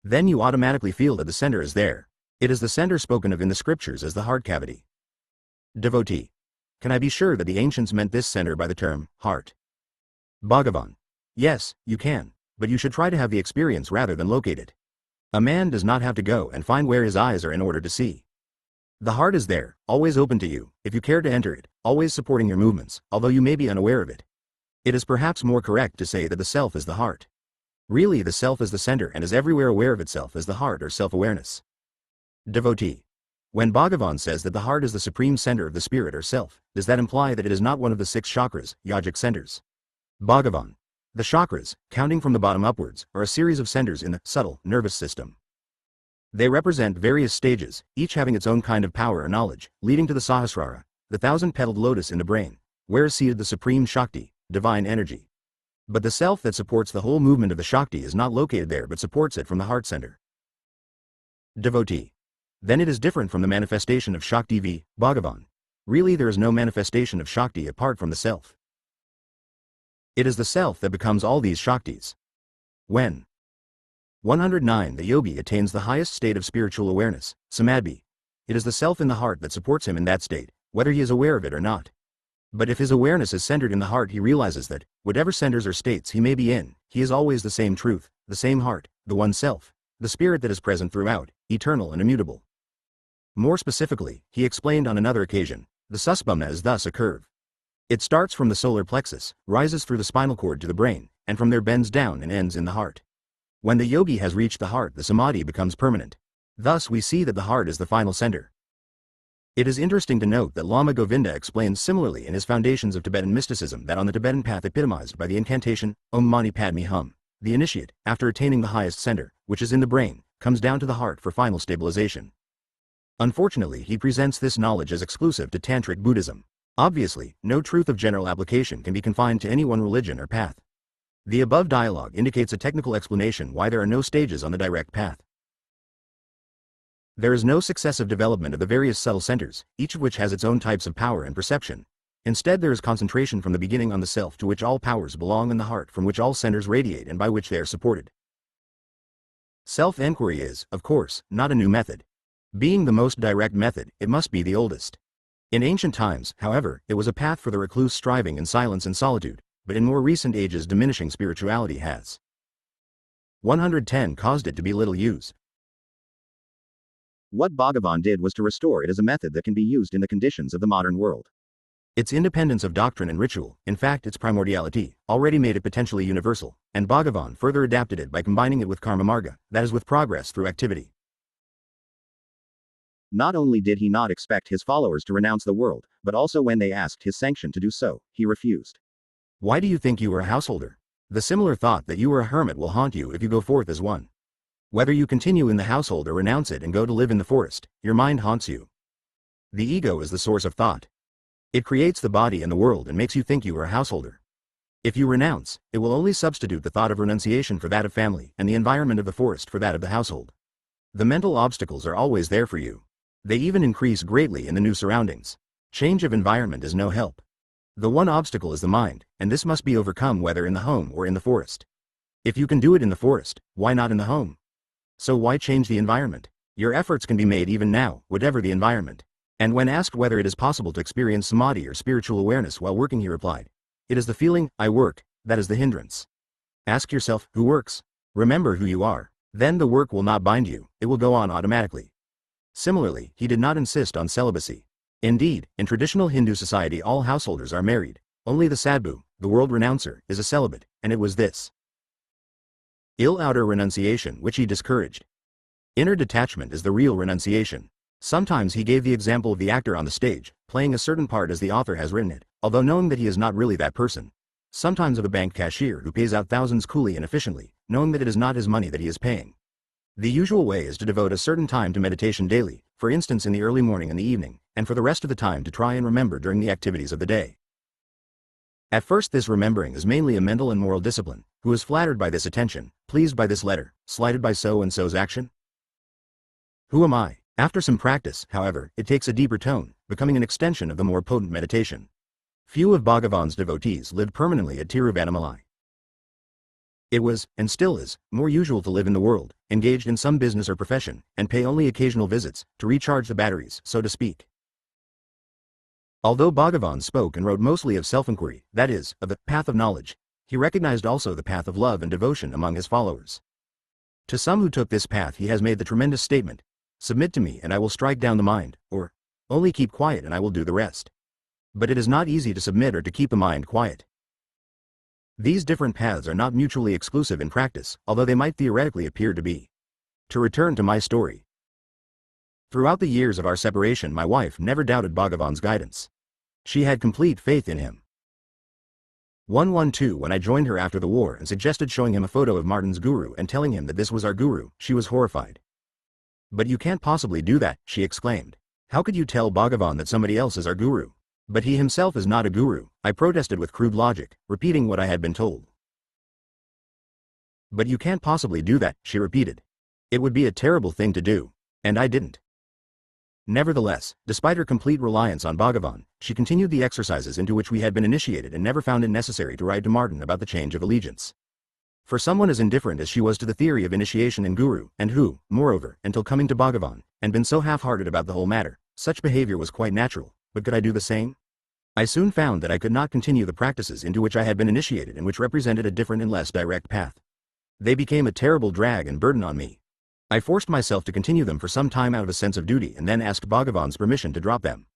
Then you automatically feel that the center is there. It is the center spoken of in the scriptures as the heart cavity. Devotee. Can I be sure that the ancients meant this center by the term, heart? Bhagavan. Yes, you can, but you should try to have the experience rather than locate it. A man does not have to go and find where his eyes are in order to see. The heart is there, always open to you, if you care to enter it, always supporting your movements, although you may be unaware of it. It is perhaps more correct to say that the self is the heart. Really, the self is the center and is everywhere aware of itself as the heart or self-awareness. Devotee. When Bhagavan says that the heart is the supreme center of the spirit or self, does that imply that it is not one of the 6 chakras, yogic centers? Bhagavan. The chakras, counting from the bottom upwards, are a series of centers in the subtle nervous system. They represent various stages, each having its own kind of power or knowledge, leading to the Sahasrara, the 1,000-petaled lotus in the brain, where is seated the supreme Shakti, divine energy. But the self that supports the whole movement of the Shakti is not located there but supports it from the heart center. Devotee. Then it is different from the manifestation of Shakti v. Bhagavan. Really, there is no manifestation of Shakti apart from the self. It is the self that becomes all these Shaktis. When 109 the yogi attains the highest state of spiritual awareness, samadhi. It is the self in the heart that supports him in that state, whether he is aware of it or not. But if his awareness is centered in the heart, he realizes that, whatever centers or states he may be in, he is always the same truth, the same heart, the one self, the spirit that is present throughout, eternal and immutable. More specifically, he explained on another occasion, the suspumna is thus a curve. It starts from the solar plexus, rises through the spinal cord to the brain, and from there bends down and ends in the heart. When the yogi has reached the heart, the samadhi becomes permanent. Thus we see that the heart is the final center. It is interesting to note that Lama Govinda explains similarly in his Foundations of Tibetan Mysticism that on the Tibetan path epitomized by the incantation, Om Mani Padme Hum, the initiate, after attaining the highest center, which is in the brain, comes down to the heart for final stabilization. Unfortunately, he presents this knowledge as exclusive to Tantric Buddhism. Obviously, no truth of general application can be confined to any one religion or path. The above dialogue indicates a technical explanation why there are no stages on the direct path. There is no successive development of the various subtle centers, each of which has its own types of power and perception. Instead, there is concentration from the beginning on the self to which all powers belong and the heart from which all centers radiate and by which they are supported. Self-enquiry is, of course, not a new method. Being the most direct method, it must be the oldest. In ancient times, however, it was a path for the recluse striving in silence and solitude, but in more recent ages diminishing spirituality has 110 caused it to be little used. What Bhagavan did was to restore it as a method that can be used in the conditions of the modern world. Its independence of doctrine and ritual, in fact its primordiality, already made it potentially universal, and Bhagavan further adapted it by combining it with karma marga, that is with progress through activity. Not only did he not expect his followers to renounce the world, but also when they asked his sanction to do so, he refused. Why do you think you are a householder? The similar thought that you are a hermit will haunt you if you go forth as one. Whether you continue in the household or renounce it and go to live in the forest, your mind haunts you. The ego is the source of thought. It creates the body and the world and makes you think you are a householder. If you renounce, it will only substitute the thought of renunciation for that of family and the environment of the forest for that of the household. The mental obstacles are always there for you. They even increase greatly in the new surroundings. Change of environment is no help. The one obstacle is the mind, and this must be overcome whether in the home or in the forest. If you can do it in the forest, why not in the home? So why change the environment? Your efforts can be made even now, whatever the environment. And when asked whether it is possible to experience samadhi or spiritual awareness while working, he replied, "It is the feeling, I work, that is the hindrance." Ask yourself, who works? Remember who you are. Then the work will not bind you, it will go on automatically. Similarly, he did not insist on celibacy. Indeed, in traditional Hindu society all householders are married. Only the sadhu, the world renouncer, is a celibate, and it was this ill outer renunciation which he discouraged. Inner detachment is the real renunciation. Sometimes he gave the example of the actor on the stage, playing a certain part as the author has written it, although knowing that he is not really that person. Sometimes of a bank cashier who pays out thousands coolly and efficiently, knowing that it is not his money that he is paying. The usual way is to devote a certain time to meditation daily, for instance in the early morning and the evening, and for the rest of the time to try and remember during the activities of the day. At first this remembering is mainly a mental and moral discipline, who is flattered by this attention, pleased by this letter, slighted by so-and-so's action? Who am I? After some practice, however, it takes a deeper tone, becoming an extension of the more potent meditation. Few of Bhagavan's devotees lived permanently at Tiruvannamalai. It was, and still is, more usual to live in the world, engaged in some business or profession, and pay only occasional visits, to recharge the batteries, so to speak. Although Bhagavan spoke and wrote mostly of self-inquiry, that is, of the path of knowledge, he recognized also the path of love and devotion among his followers. To some who took this path he has made the tremendous statement, "Submit to me and I will strike down the mind," or, "Only keep quiet and I will do the rest." But it is not easy to submit or to keep the mind quiet. These different paths are not mutually exclusive in practice, although they might theoretically appear to be. To return to my story. Throughout the years of our separation my wife never doubted Bhagavan's guidance. She had complete faith in him. 112 When I joined her after the war and suggested showing him a photo of Martin's guru and telling him that this was our guru, she was horrified. "But you can't possibly do that," she exclaimed. "How could you tell Bhagavan that somebody else is our guru? But he himself is not a guru," I protested with crude logic, repeating what I had been told. "But you can't possibly do that," she repeated. "It would be a terrible thing to do." And I didn't. Nevertheless, despite her complete reliance on Bhagavan, she continued the exercises into which we had been initiated and never found it necessary to write to Martin about the change of allegiance. For someone as indifferent as she was to the theory of initiation and guru, and who, moreover, until coming to Bhagavan, had been so half-hearted about the whole matter, such behavior was quite natural, but could I do the same? I soon found that I could not continue the practices into which I had been initiated and which represented a different and less direct path. They became a terrible drag and burden on me. I forced myself to continue them for some time out of a sense of duty and then asked Bhagavan's permission to drop them.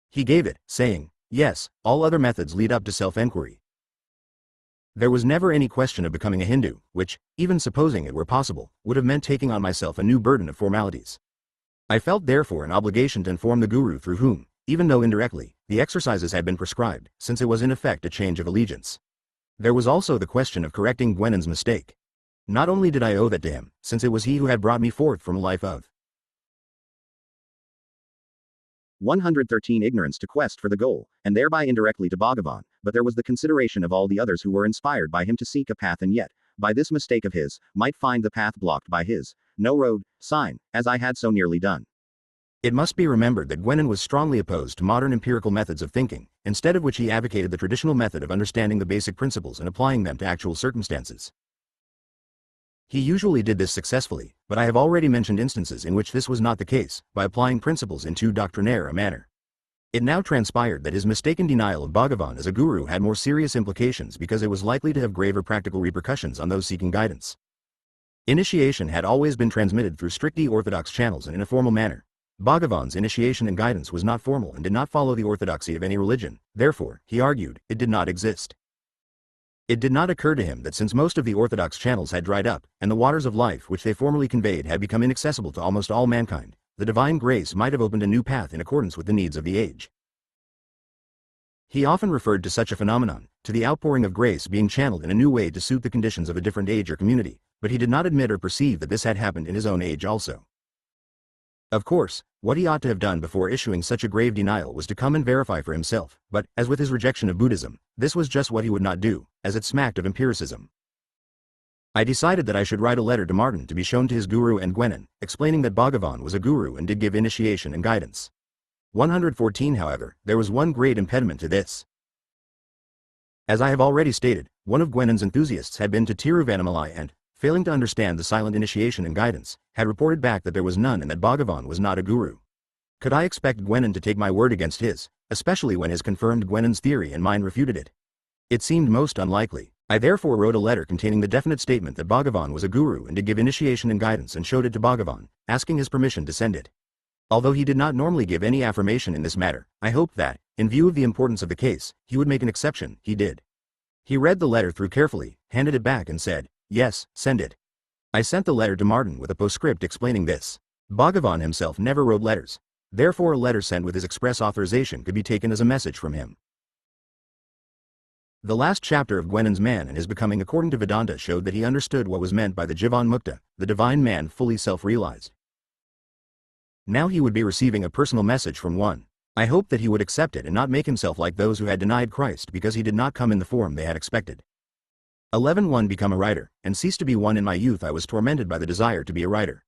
He gave it, saying, "Yes, all other methods lead up to self-enquiry." There was never any question of becoming a Hindu, which, even supposing it were possible, would have meant taking on myself a new burden of formalities. I felt therefore an obligation to inform the guru through whom, even though indirectly, the exercises had been prescribed, since it was in effect a change of allegiance. There was also the question of correcting Gwenon's mistake. Not only did I owe that to him, since it was he who had brought me forth from a life of 113 ignorance to quest for the goal, and thereby indirectly to Bhagavan, but there was the consideration of all the others who were inspired by him to seek a path and yet, by this mistake of his, might find the path blocked by his no road sign, as I had so nearly done. It must be remembered that Gwenon was strongly opposed to modern empirical methods of thinking, instead of which he advocated the traditional method of understanding the basic principles and applying them to actual circumstances. He usually did this successfully, but I have already mentioned instances in which this was not the case, by applying principles in too doctrinaire a manner. It now transpired that his mistaken denial of Bhagavan as a guru had more serious implications because it was likely to have graver practical repercussions on those seeking guidance. Initiation had always been transmitted through strictly orthodox channels and in a formal manner. Bhagavan's initiation and guidance was not formal and did not follow the orthodoxy of any religion, therefore, he argued, it did not exist. It did not occur to him that since most of the orthodox channels had dried up, and the waters of life which they formerly conveyed had become inaccessible to almost all mankind, the divine grace might have opened a new path in accordance with the needs of the age. He often referred to such a phenomenon, to the outpouring of grace being channeled in a new way to suit the conditions of a different age or community, but he did not admit or perceive that this had happened in his own age also. Of course, what he ought to have done before issuing such a grave denial was to come and verify for himself, but, as with his rejection of Buddhism, this was just what he would not do, as it smacked of empiricism. I decided that I should write a letter to Martin to be shown to his guru and Gwenon, explaining that Bhagavan was a guru and did give initiation and guidance. 114 However, there was one great impediment to this. As I have already stated, one of Gwenon's enthusiasts had been to Tiruvannamalai and, failing to understand the silent initiation and guidance, had reported back that there was none and that Bhagavan was not a guru. Could I expect Gwenon to take my word against his, especially when his confirmed Gwennon's theory and mine refuted it? It seemed most unlikely. I therefore wrote a letter containing the definite statement that Bhagavan was a guru and to give initiation and guidance, and showed it to Bhagavan, asking his permission to send it. Although he did not normally give any affirmation in this matter, I hoped that, in view of the importance of the case, he would make an exception. He did. He read the letter through carefully, handed it back and said, "Yes, send it." I sent the letter to Martin with a postscript explaining this. Bhagavan himself never wrote letters. Therefore a letter sent with his express authorization could be taken as a message from him. The last chapter of Gwennon's Man and his becoming according to Vedanta showed that he understood what was meant by the Jivan Mukta, the divine man fully self-realized. Now he would be receiving a personal message from one. I hoped that he would accept it and not make himself like those who had denied Christ because he did not come in the form they had expected. 11. Become a writer, and cease to be one. In my youth I was tormented by the desire to be a writer.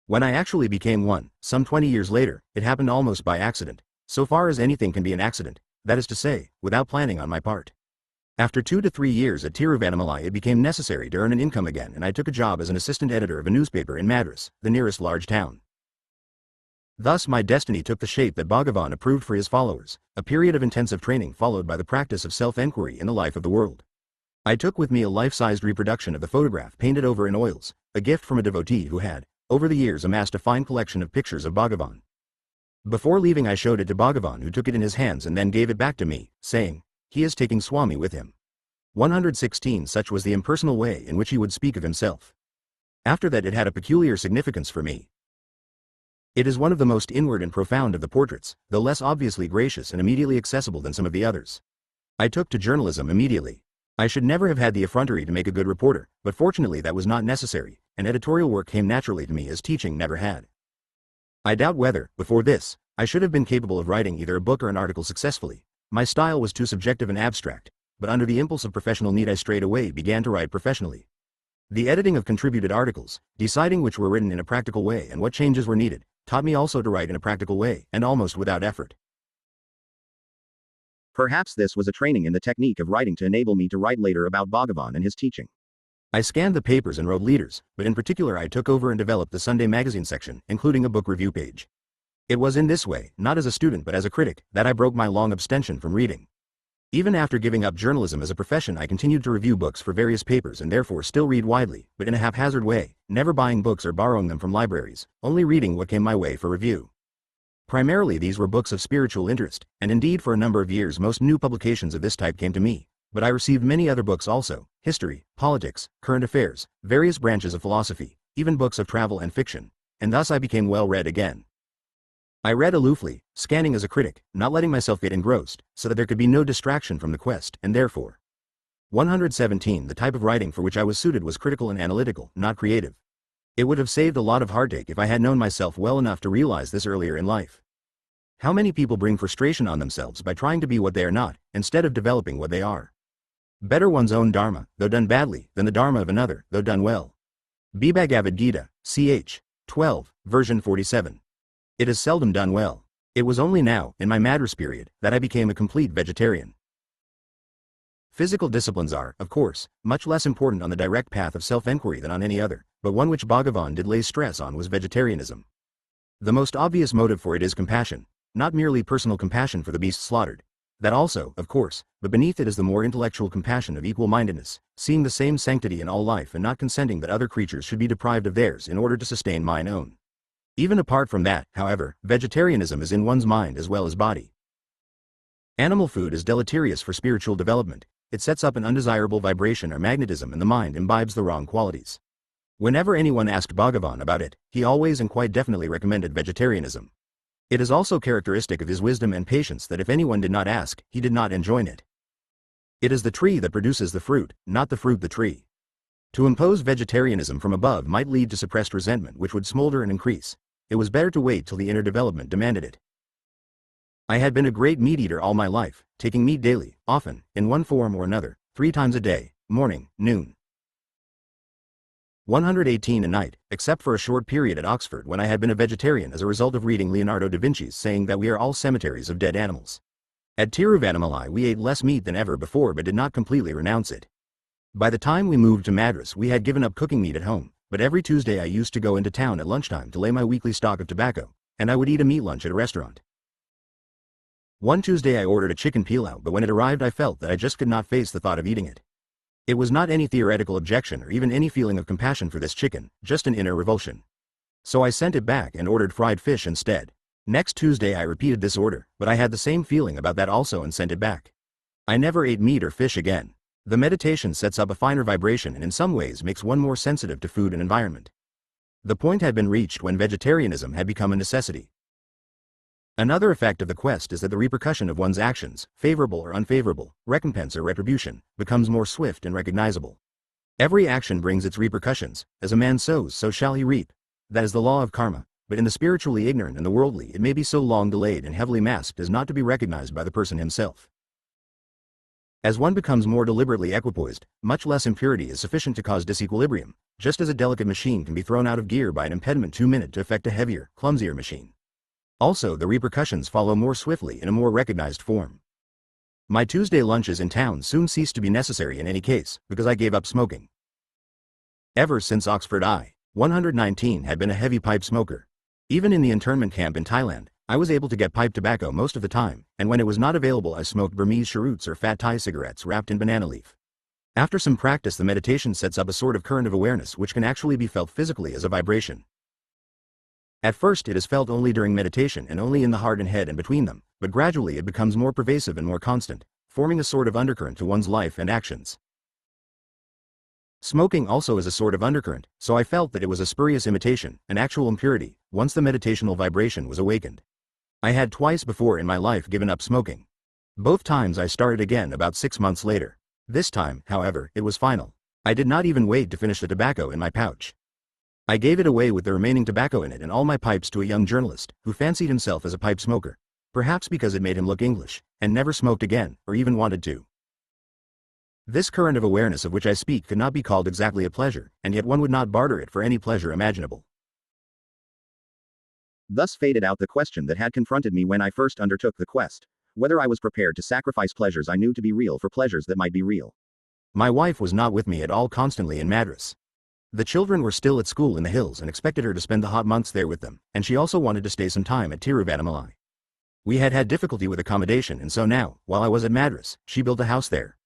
When I actually became one, some 20 years later, it happened almost by accident, so far as anything can be an accident, that is to say, without planning on my part. After 2 to 3 years at Tiruvannamalai it became necessary to earn an income again, and I took a job as an assistant editor of a newspaper in Madras, the nearest large town. Thus my destiny took the shape that Bhagavan approved for his followers, a period of intensive training followed by the practice of self-enquiry in the life of the world. I took with me a life-sized reproduction of the photograph painted over in oils, a gift from a devotee who had, over the years, amassed a fine collection of pictures of Bhagavan. Before leaving I showed it to Bhagavan, who took it in his hands and then gave it back to me, saying, "He is taking Swami with him." 116. Such was the impersonal way in which he would speak of himself. After that it had a peculiar significance for me. It is one of the most inward and profound of the portraits, though less obviously gracious and immediately accessible than some of the others. I took to journalism immediately. I should never have had the effrontery to make a good reporter, but fortunately that was not necessary, and editorial work came naturally to me as teaching never had. I doubt whether, before this, I should have been capable of writing either a book or an article successfully. My style was too subjective and abstract, but under the impulse of professional need I straight away began to write professionally. The editing of contributed articles, deciding which were written in a practical way and what changes were needed, taught me also to write in a practical way, and almost without effort. Perhaps this was a training in the technique of writing to enable me to write later about Bhagavan and his teaching. I scanned the papers and wrote leaders, but in particular I took over and developed the Sunday magazine section, including a book review page. It was in this way, not as a student but as a critic, that I broke my long abstention from reading. Even after giving up journalism as a profession I continued to review books for various papers and therefore still read widely, but in a haphazard way, never buying books or borrowing them from libraries, only reading what came my way for review. Primarily these were books of spiritual interest, and indeed for a number of years most new publications of this type came to me, but I received many other books also: history, politics, current affairs, various branches of philosophy, even books of travel and fiction, and thus I became well read again. I read aloofly, scanning as a critic, not letting myself get engrossed, so that there could be no distraction from the quest, and therefore. 117. The type of writing for which I was suited was critical and analytical, not creative. It would have saved a lot of heartache if I had known myself well enough to realize this earlier in life. How many people bring frustration on themselves by trying to be what they are not, instead of developing what they are? Better one's own dharma, though done badly, than the dharma of another, though done well. Bhagavad Gita, ch. 12, version 47. It is seldom done well. It was only now, in my Madras period, that I became a complete vegetarian. Physical disciplines are, of course, much less important on the direct path of self-enquiry than on any other, but one which Bhagavan did lay stress on was vegetarianism. The most obvious motive for it is compassion, not merely personal compassion for the beasts slaughtered. That also, of course, but beneath it is the more intellectual compassion of equal-mindedness, seeing the same sanctity in all life and not consenting that other creatures should be deprived of theirs in order to sustain mine own. Even apart from that, however, vegetarianism is in one's mind as well as body. Animal food is deleterious for spiritual development. It sets up an undesirable vibration or magnetism and the mind imbibes the wrong qualities. Whenever anyone asked Bhagavan about it, he always and quite definitely recommended vegetarianism. It is also characteristic of his wisdom and patience that if anyone did not ask, he did not enjoin it. It is the tree that produces the fruit, not the fruit the tree. To impose vegetarianism from above might lead to suppressed resentment which would smolder and increase. It was better to wait till the inner development demanded it. I had been a great meat-eater all my life, taking meat daily, often, in one form or another, 3 times a day, morning, noon. 118 a night, except for a short period at Oxford when I had been a vegetarian as a result of reading Leonardo da Vinci's saying that we are all cemeteries of dead animals. At Tiruvannamalai we ate less meat than ever before but did not completely renounce it. By the time we moved to Madras, we had given up cooking meat at home, but every Tuesday I used to go into town at lunchtime to lay my weekly stock of tobacco, and I would eat a meat lunch at a restaurant. One Tuesday I ordered a chicken pilau, but when it arrived I felt that I just could not face the thought of eating it. It was not any theoretical objection or even any feeling of compassion for this chicken, just an inner revulsion. So I sent it back and ordered fried fish instead. Next Tuesday I repeated this order, but I had the same feeling about that also and sent it back. I never ate meat or fish again. The meditation sets up a finer vibration and in some ways makes one more sensitive to food and environment. The point had been reached when vegetarianism had become a necessity. Another effect of the quest is that the repercussion of one's actions, favorable or unfavorable, recompense or retribution, becomes more swift and recognizable. Every action brings its repercussions. As a man sows, so shall he reap. That is the law of karma, but in the spiritually ignorant and the worldly it may be so long delayed and heavily masked as not to be recognized by the person himself. As one becomes more deliberately equipoised, much less impurity is sufficient to cause disequilibrium, just as a delicate machine can be thrown out of gear by an impediment too minute to affect a heavier, clumsier machine. Also, the repercussions follow more swiftly in a more recognized form. My Tuesday lunches in town soon ceased to be necessary in any case, because I gave up smoking. Ever since Oxford I-119 had been a heavy pipe smoker. Even in the internment camp in Thailand, I was able to get pipe tobacco most of the time, and when it was not available I smoked Burmese cheroots or fat Thai cigarettes wrapped in banana leaf. After some practice the meditation sets up a sort of current of awareness which can actually be felt physically as a vibration. At first it is felt only during meditation and only in the heart and head and between them, but gradually it becomes more pervasive and more constant, forming a sort of undercurrent to one's life and actions. Smoking also is a sort of undercurrent, so I felt that it was a spurious imitation, an actual impurity, once the meditational vibration was awakened. I had twice before in my life given up smoking. Both times I started again about 6 months later. This time, however, it was final. I did not even wait to finish the tobacco in my pouch. I gave it away with the remaining tobacco in it and all my pipes to a young journalist, who fancied himself as a pipe smoker. Perhaps because it made him look English, and never smoked again, or even wanted to. This current of awareness of which I speak could not be called exactly a pleasure, and yet one would not barter it for any pleasure imaginable. Thus faded out the question that had confronted me when I first undertook the quest, whether I was prepared to sacrifice pleasures I knew to be real for pleasures that might be real. My wife was not with me at all constantly in Madras. The children were still at school in the hills and expected her to spend the hot months there with them, and she also wanted to stay some time at Tiruvannamalai. We had had difficulty with accommodation and so now, while I was at Madras, she built a house there.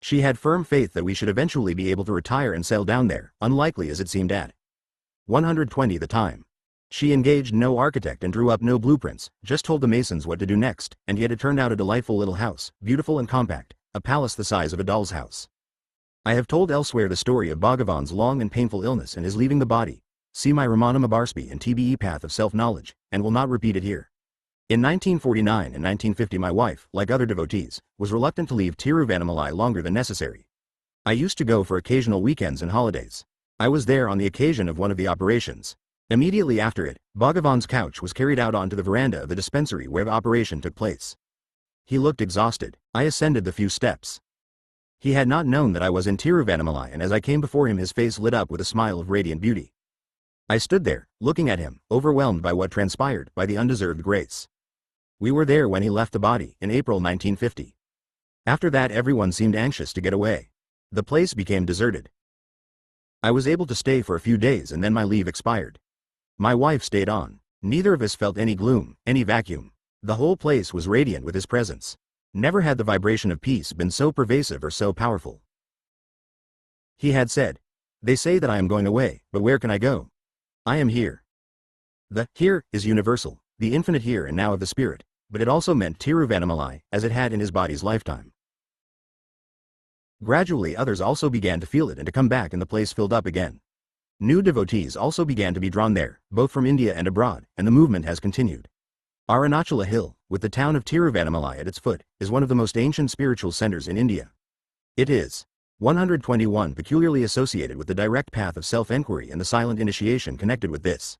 She had firm faith that we should eventually be able to retire and settle down there, unlikely as it seemed at 120 the time. She engaged no architect and drew up no blueprints, just told the masons what to do next, and yet it turned out a delightful little house, beautiful and compact, a palace the size of a doll's house. I have told elsewhere the story of Bhagavan's long and painful illness and his leaving the body. See my Ramana Maharspi and TBE Path of Self-Knowledge, and will not repeat it here. In 1949 and 1950 my wife, like other devotees, was reluctant to leave Tiruvannamalai longer than necessary. I used to go for occasional weekends and holidays. I was there on the occasion of one of the operations. Immediately after it, Bhagavan's couch was carried out onto the veranda of the dispensary where the operation took place. He looked exhausted. I ascended the few steps. He had not known that I was in Tiruvannamalai, and as I came before him his face lit up with a smile of radiant beauty. I stood there, looking at him, overwhelmed by what transpired, by the undeserved grace. We were there when he left the body, in April 1950. After that everyone seemed anxious to get away. The place became deserted. I was able to stay for a few days and then my leave expired. My wife stayed on. Neither of us felt any gloom, any vacuum. The whole place was radiant with his presence. Never had the vibration of peace been so pervasive or so powerful. He had said, "They say that I am going away, but where can I go? I am here." The here is universal, the infinite here and now of the spirit, but it also meant Tiruvannamalai, as it had in his body's lifetime. Gradually others also began to feel it and to come back and the place filled up again. New devotees also began to be drawn there, both from India and abroad, and the movement has continued. Arunachala Hill, with the town of Tiruvannamalai at its foot, is one of the most ancient spiritual centers in India. It is 121 peculiarly associated with the direct path of self-enquiry and the silent initiation connected with this.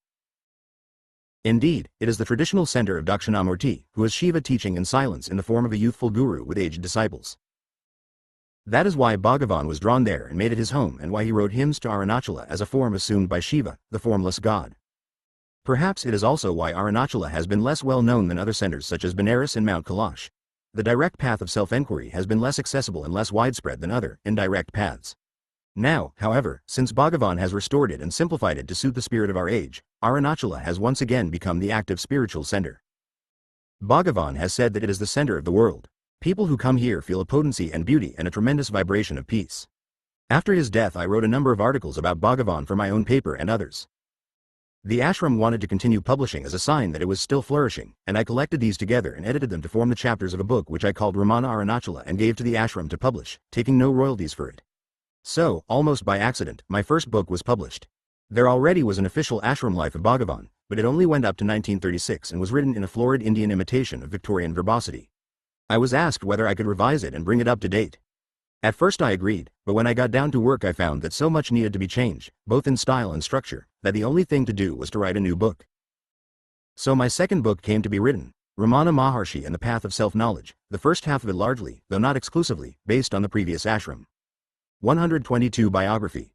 Indeed, it is the traditional center of Dakshinamurti, who is Shiva teaching in silence in the form of a youthful guru with aged disciples. That is why Bhagavan was drawn there and made it his home, and why he wrote hymns to Arunachala as a form assumed by Shiva, the formless god. Perhaps it is also why Arunachala has been less well known than other centers such as Benares and Mount Kailash. The direct path of self-enquiry has been less accessible and less widespread than other, indirect paths. Now, however, since Bhagavan has restored it and simplified it to suit the spirit of our age, Arunachala has once again become the active spiritual center. Bhagavan has said that it is the center of the world. People who come here feel a potency and beauty and a tremendous vibration of peace. After his death, I wrote a number of articles about Bhagavan for my own paper and others. The ashram wanted to continue publishing as a sign that it was still flourishing, and I collected these together and edited them to form the chapters of a book which I called Ramana Arunachala and gave to the ashram to publish, taking no royalties for it. So, almost by accident, my first book was published. There already was an official ashram life of Bhagavan, but it only went up to 1936 and was written in a florid Indian imitation of Victorian verbosity. I was asked whether I could revise it and bring it up to date. At first I agreed, but when I got down to work I found that so much needed to be changed, both in style and structure, that the only thing to do was to write a new book. So my second book came to be written, Ramana Maharshi and the Path of Self-Knowledge, the first half of it largely, though not exclusively, based on the previous ashram. 122 Biography.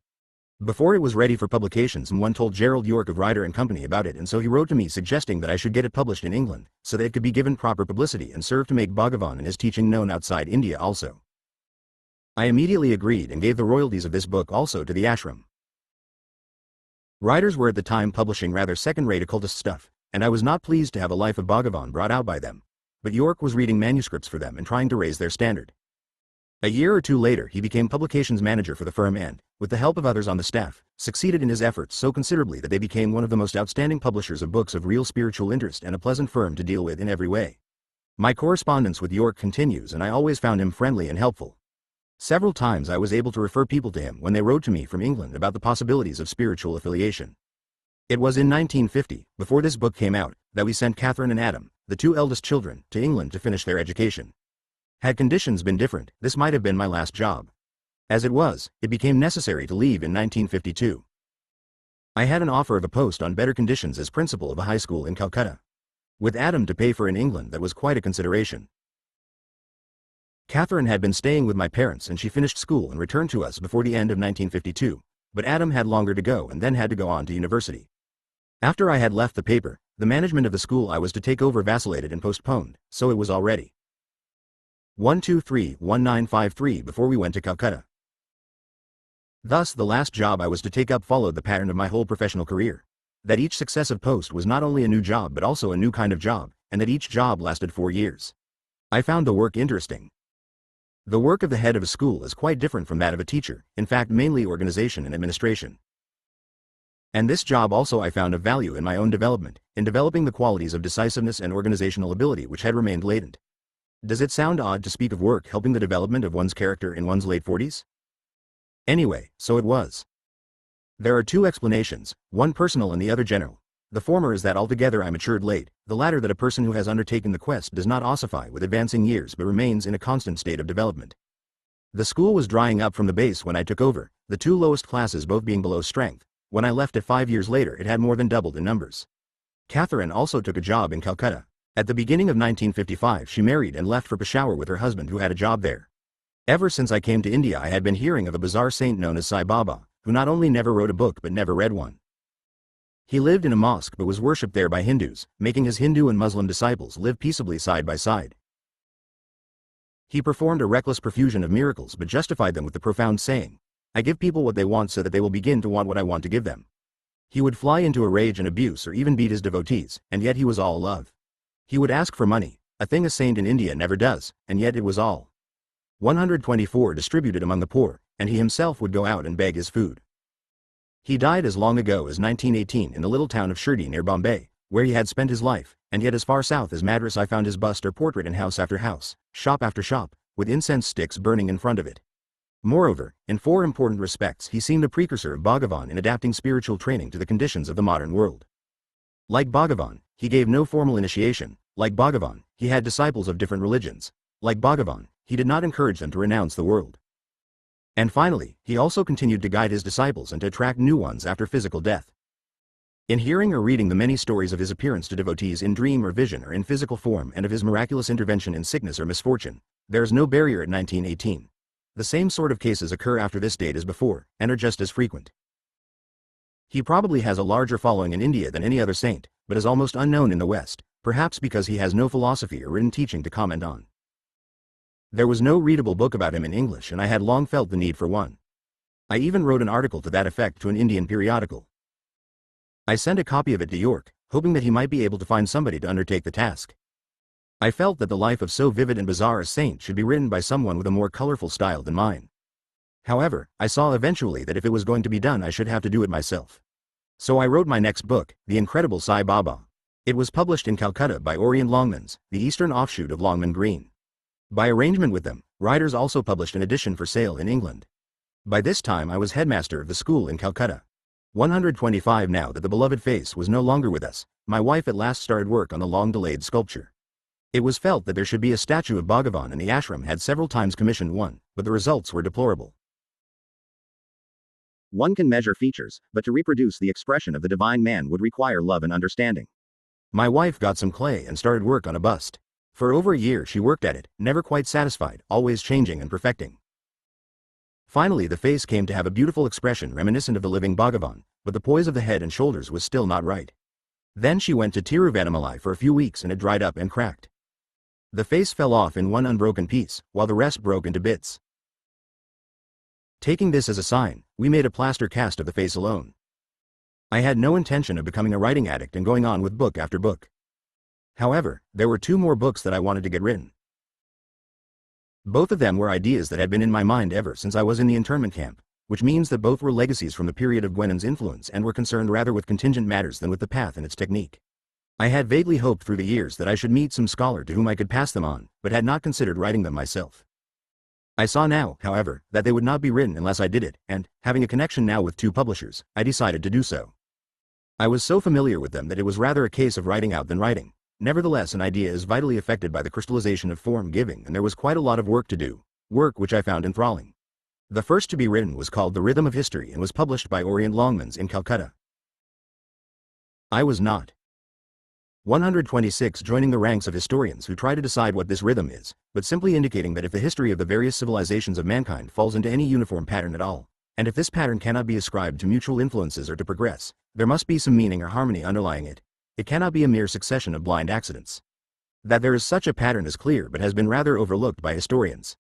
Before it was ready for publication, someone told Gerald York of Ryder & Company about it, and so he wrote to me suggesting that I should get it published in England, so that it could be given proper publicity and serve to make Bhagavan and his teaching known outside India also. I immediately agreed and gave the royalties of this book also to the ashram. Writers were at the time publishing rather second-rate occultist stuff, and I was not pleased to have a life of Bhagavan brought out by them, but York was reading manuscripts for them and trying to raise their standard. A year or two later he became publications manager for the firm and, with the help of others on the staff, succeeded in his efforts so considerably that they became one of the most outstanding publishers of books of real spiritual interest and a pleasant firm to deal with in every way. My correspondence with York continues, and I always found him friendly and helpful. Several times I was able to refer people to him when they wrote to me from England about the possibilities of spiritual affiliation. It was in 1950, before this book came out, that we sent Catherine and Adam, the two eldest children, to England to finish their education. Had conditions been different, this might have been my last job. As it was, it became necessary to leave in 1952. I had an offer of a post on better conditions as principal of a high school in Calcutta. With Adam to pay for in England, that was quite a consideration. Catherine had been staying with my parents and she finished school and returned to us before the end of 1952, but Adam had longer to go and then had to go on to university. After I had left the paper, the management of the school I was to take over vacillated and postponed, so it was already 123-1953 before we went to Calcutta. Thus the last job I was to take up followed the pattern of my whole professional career. That each successive post was not only a new job but also a new kind of job, and that each job lasted 4 years. I found the work interesting. The work of the head of a school is quite different from that of a teacher, in fact mainly organization and administration. And this job also I found of value in my own development, in developing the qualities of decisiveness and organizational ability which had remained latent. Does it sound odd to speak of work helping the development of one's character in one's late 40s? Anyway, so it was. There are two explanations, one personal and the other general. The former is that altogether I matured late, the latter that a person who has undertaken the quest does not ossify with advancing years but remains in a constant state of development. The school was drying up from the base when I took over, the two lowest classes both being below strength. When I left it 5 years later it had more than doubled in numbers. Catherine also took a job in Calcutta. At the beginning of 1955 she married and left for Peshawar with her husband who had a job there. Ever since I came to India I had been hearing of a bizarre saint known as Sai Baba, who not only never wrote a book but never read one. He lived in a mosque but was worshipped there by Hindus, making his Hindu and Muslim disciples live peaceably side by side. He performed a reckless profusion of miracles but justified them with the profound saying, "I give people what they want so that they will begin to want what I want to give them." He would fly into a rage and abuse or even beat his devotees, and yet he was all love. He would ask for money, a thing a saint in India never does, and yet it was all 124 distributed among the poor, and he himself would go out and beg his food. He died as long ago as 1918 in the little town of Shirdi near Bombay, where he had spent his life, and yet as far south as Madras I found his bust or portrait in house after house, shop after shop, with incense sticks burning in front of it. Moreover, in 4 important respects he seemed a precursor of Bhagavan in adapting spiritual training to the conditions of the modern world. Like Bhagavan, he gave no formal initiation. Like Bhagavan, he had disciples of different religions. Like Bhagavan, he did not encourage them to renounce the world. And finally, he also continued to guide his disciples and to attract new ones after physical death. In hearing or reading the many stories of his appearance to devotees in dream or vision or in physical form and of his miraculous intervention in sickness or misfortune, there is no barrier at 1918. The same sort of cases occur after this date as before, and are just as frequent. He probably has a larger following in India than any other saint, but is almost unknown in the West, perhaps because he has no philosophy or written teaching to comment on. There was no readable book about him in English, and I had long felt the need for one. I even wrote an article to that effect to an Indian periodical. I sent a copy of it to York, hoping that he might be able to find somebody to undertake the task. I felt that the life of so vivid and bizarre a saint should be written by someone with a more colorful style than mine. However, I saw eventually that if it was going to be done I should have to do it myself. So I wrote my next book, The Incredible Sai Baba. It was published in Calcutta by Orient Longmans, the eastern offshoot of Longman Green. By arrangement with them, Riders also published an edition for sale in England. By this time I was headmaster of the school in Calcutta. 125 now that the beloved face was no longer with us, my wife at last started work on the long-delayed sculpture. It was felt that there should be a statue of Bhagavan, and the ashram had several times commissioned one, but the results were deplorable. One can measure features, but to reproduce the expression of the divine man would require love and understanding. My wife got some clay and started work on a bust. For over a year she worked at it, never quite satisfied, always changing and perfecting. Finally the face came to have a beautiful expression reminiscent of the living Bhagavan, but the poise of the head and shoulders was still not right. Then she went to Tiruvannamalai for a few weeks and it dried up and cracked. The face fell off in one unbroken piece, while the rest broke into bits. Taking this as a sign, we made a plaster cast of the face alone. I had no intention of becoming a writing addict and going on with book after book. However, there were 2 more books that I wanted to get written. Both of them were ideas that had been in my mind ever since I was in the internment camp, which means that both were legacies from the period of Gwenon's influence and were concerned rather with contingent matters than with the path and its technique. I had vaguely hoped through the years that I should meet some scholar to whom I could pass them on, but had not considered writing them myself. I saw now, however, that they would not be written unless I did it, and, having a connection now with 2 publishers, I decided to do so. I was so familiar with them that it was rather a case of writing out than writing. Nevertheless, an idea is vitally affected by the crystallization of form giving, and there was quite a lot of work to do, work which I found enthralling. The first to be written was called The Rhythm of History and was published by Orient Longmans in Calcutta. I was not 126 joining the ranks of historians who try to decide what this rhythm is, but simply indicating that if the history of the various civilizations of mankind falls into any uniform pattern at all, and if this pattern cannot be ascribed to mutual influences or to progress, there must be some meaning or harmony underlying it. It cannot be a mere succession of blind accidents. That there is such a pattern is clear but has been rather overlooked by historians.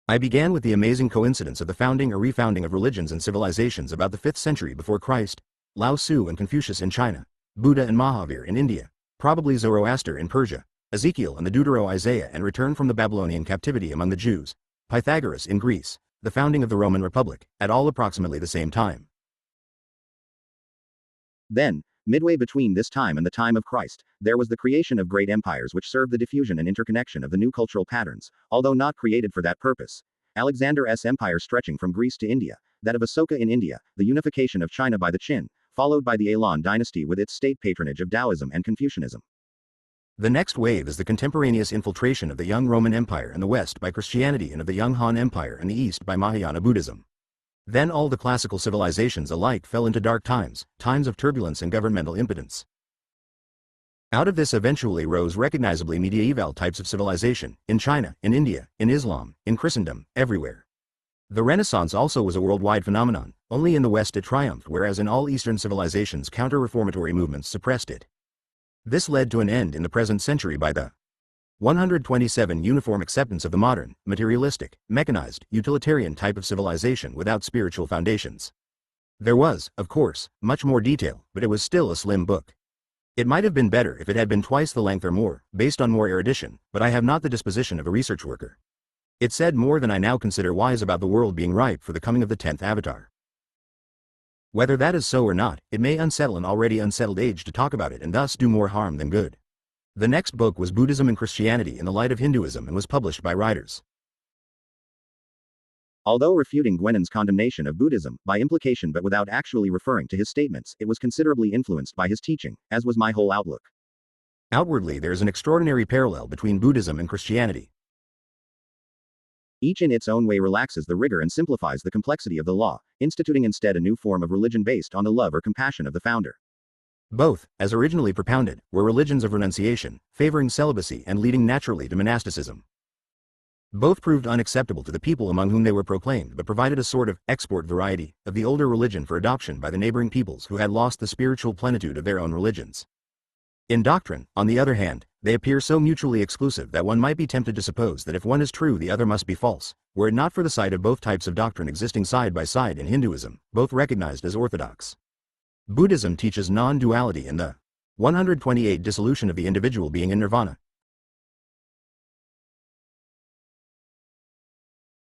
I began with the amazing coincidence of the founding or refounding of religions and civilizations about the 5th century before Christ, Lao Tzu and Confucius in China, Buddha and Mahavir in India, probably Zoroaster in Persia, Ezekiel and the Deutero-Isaiah and return from the Babylonian captivity among the Jews, Pythagoras in Greece, the founding of the Roman Republic, at all approximately the same time. Then, midway between this time and the time of Christ, there was the creation of great empires which served the diffusion and interconnection of the new cultural patterns, although not created for that purpose. Alexander's empire stretching from Greece to India, that of Asoka in India, the unification of China by the Qin, followed by the Elan dynasty with its state patronage of Taoism and Confucianism. The next wave is the contemporaneous infiltration of the young Roman Empire in the West by Christianity and of the young Han Empire in the East by Mahayana Buddhism. Then all the classical civilizations alike fell into dark times, times of turbulence and governmental impotence. Out of this eventually rose recognizably medieval types of civilization, in China, in India, in Islam, in Christendom, everywhere. The Renaissance also was a worldwide phenomenon, only in the West it triumphed, whereas in all Eastern civilizations counter-reformatory movements suppressed it. This led to an end in the present century by the 127 uniform acceptance of the modern, materialistic, mechanized, utilitarian type of civilization without spiritual foundations. There was, of course, much more detail, but it was still a slim book. It might have been better if it had been twice the length or more, based on more erudition, but I have not the disposition of a research worker. It said more than I now consider wise about the world being ripe for the coming of the 10th avatar. Whether that is so or not, it may unsettle an already unsettled age to talk about it and thus do more harm than good. The next book was Buddhism and Christianity in the Light of Hinduism and was published by Riders. Although refuting Gwenon's condemnation of Buddhism, by implication but without actually referring to his statements, it was considerably influenced by his teaching, as was my whole outlook. Outwardly there is an extraordinary parallel between Buddhism and Christianity. Each in its own way relaxes the rigor and simplifies the complexity of the law, instituting instead a new form of religion based on the love or compassion of the founder. Both, as originally propounded, were religions of renunciation, favoring celibacy and leading naturally to monasticism. Both proved unacceptable to the people among whom they were proclaimed but provided a sort of export variety of the older religion for adoption by the neighboring peoples who had lost the spiritual plenitude of their own religions. In doctrine, on the other hand, They appear so mutually exclusive that one might be tempted to suppose that if one is true the other must be false, were it not for the sight of both types of doctrine existing side by side in Hinduism, both recognized as orthodox. Buddhism teaches non-duality in the 128 dissolution of the individual being in nirvana.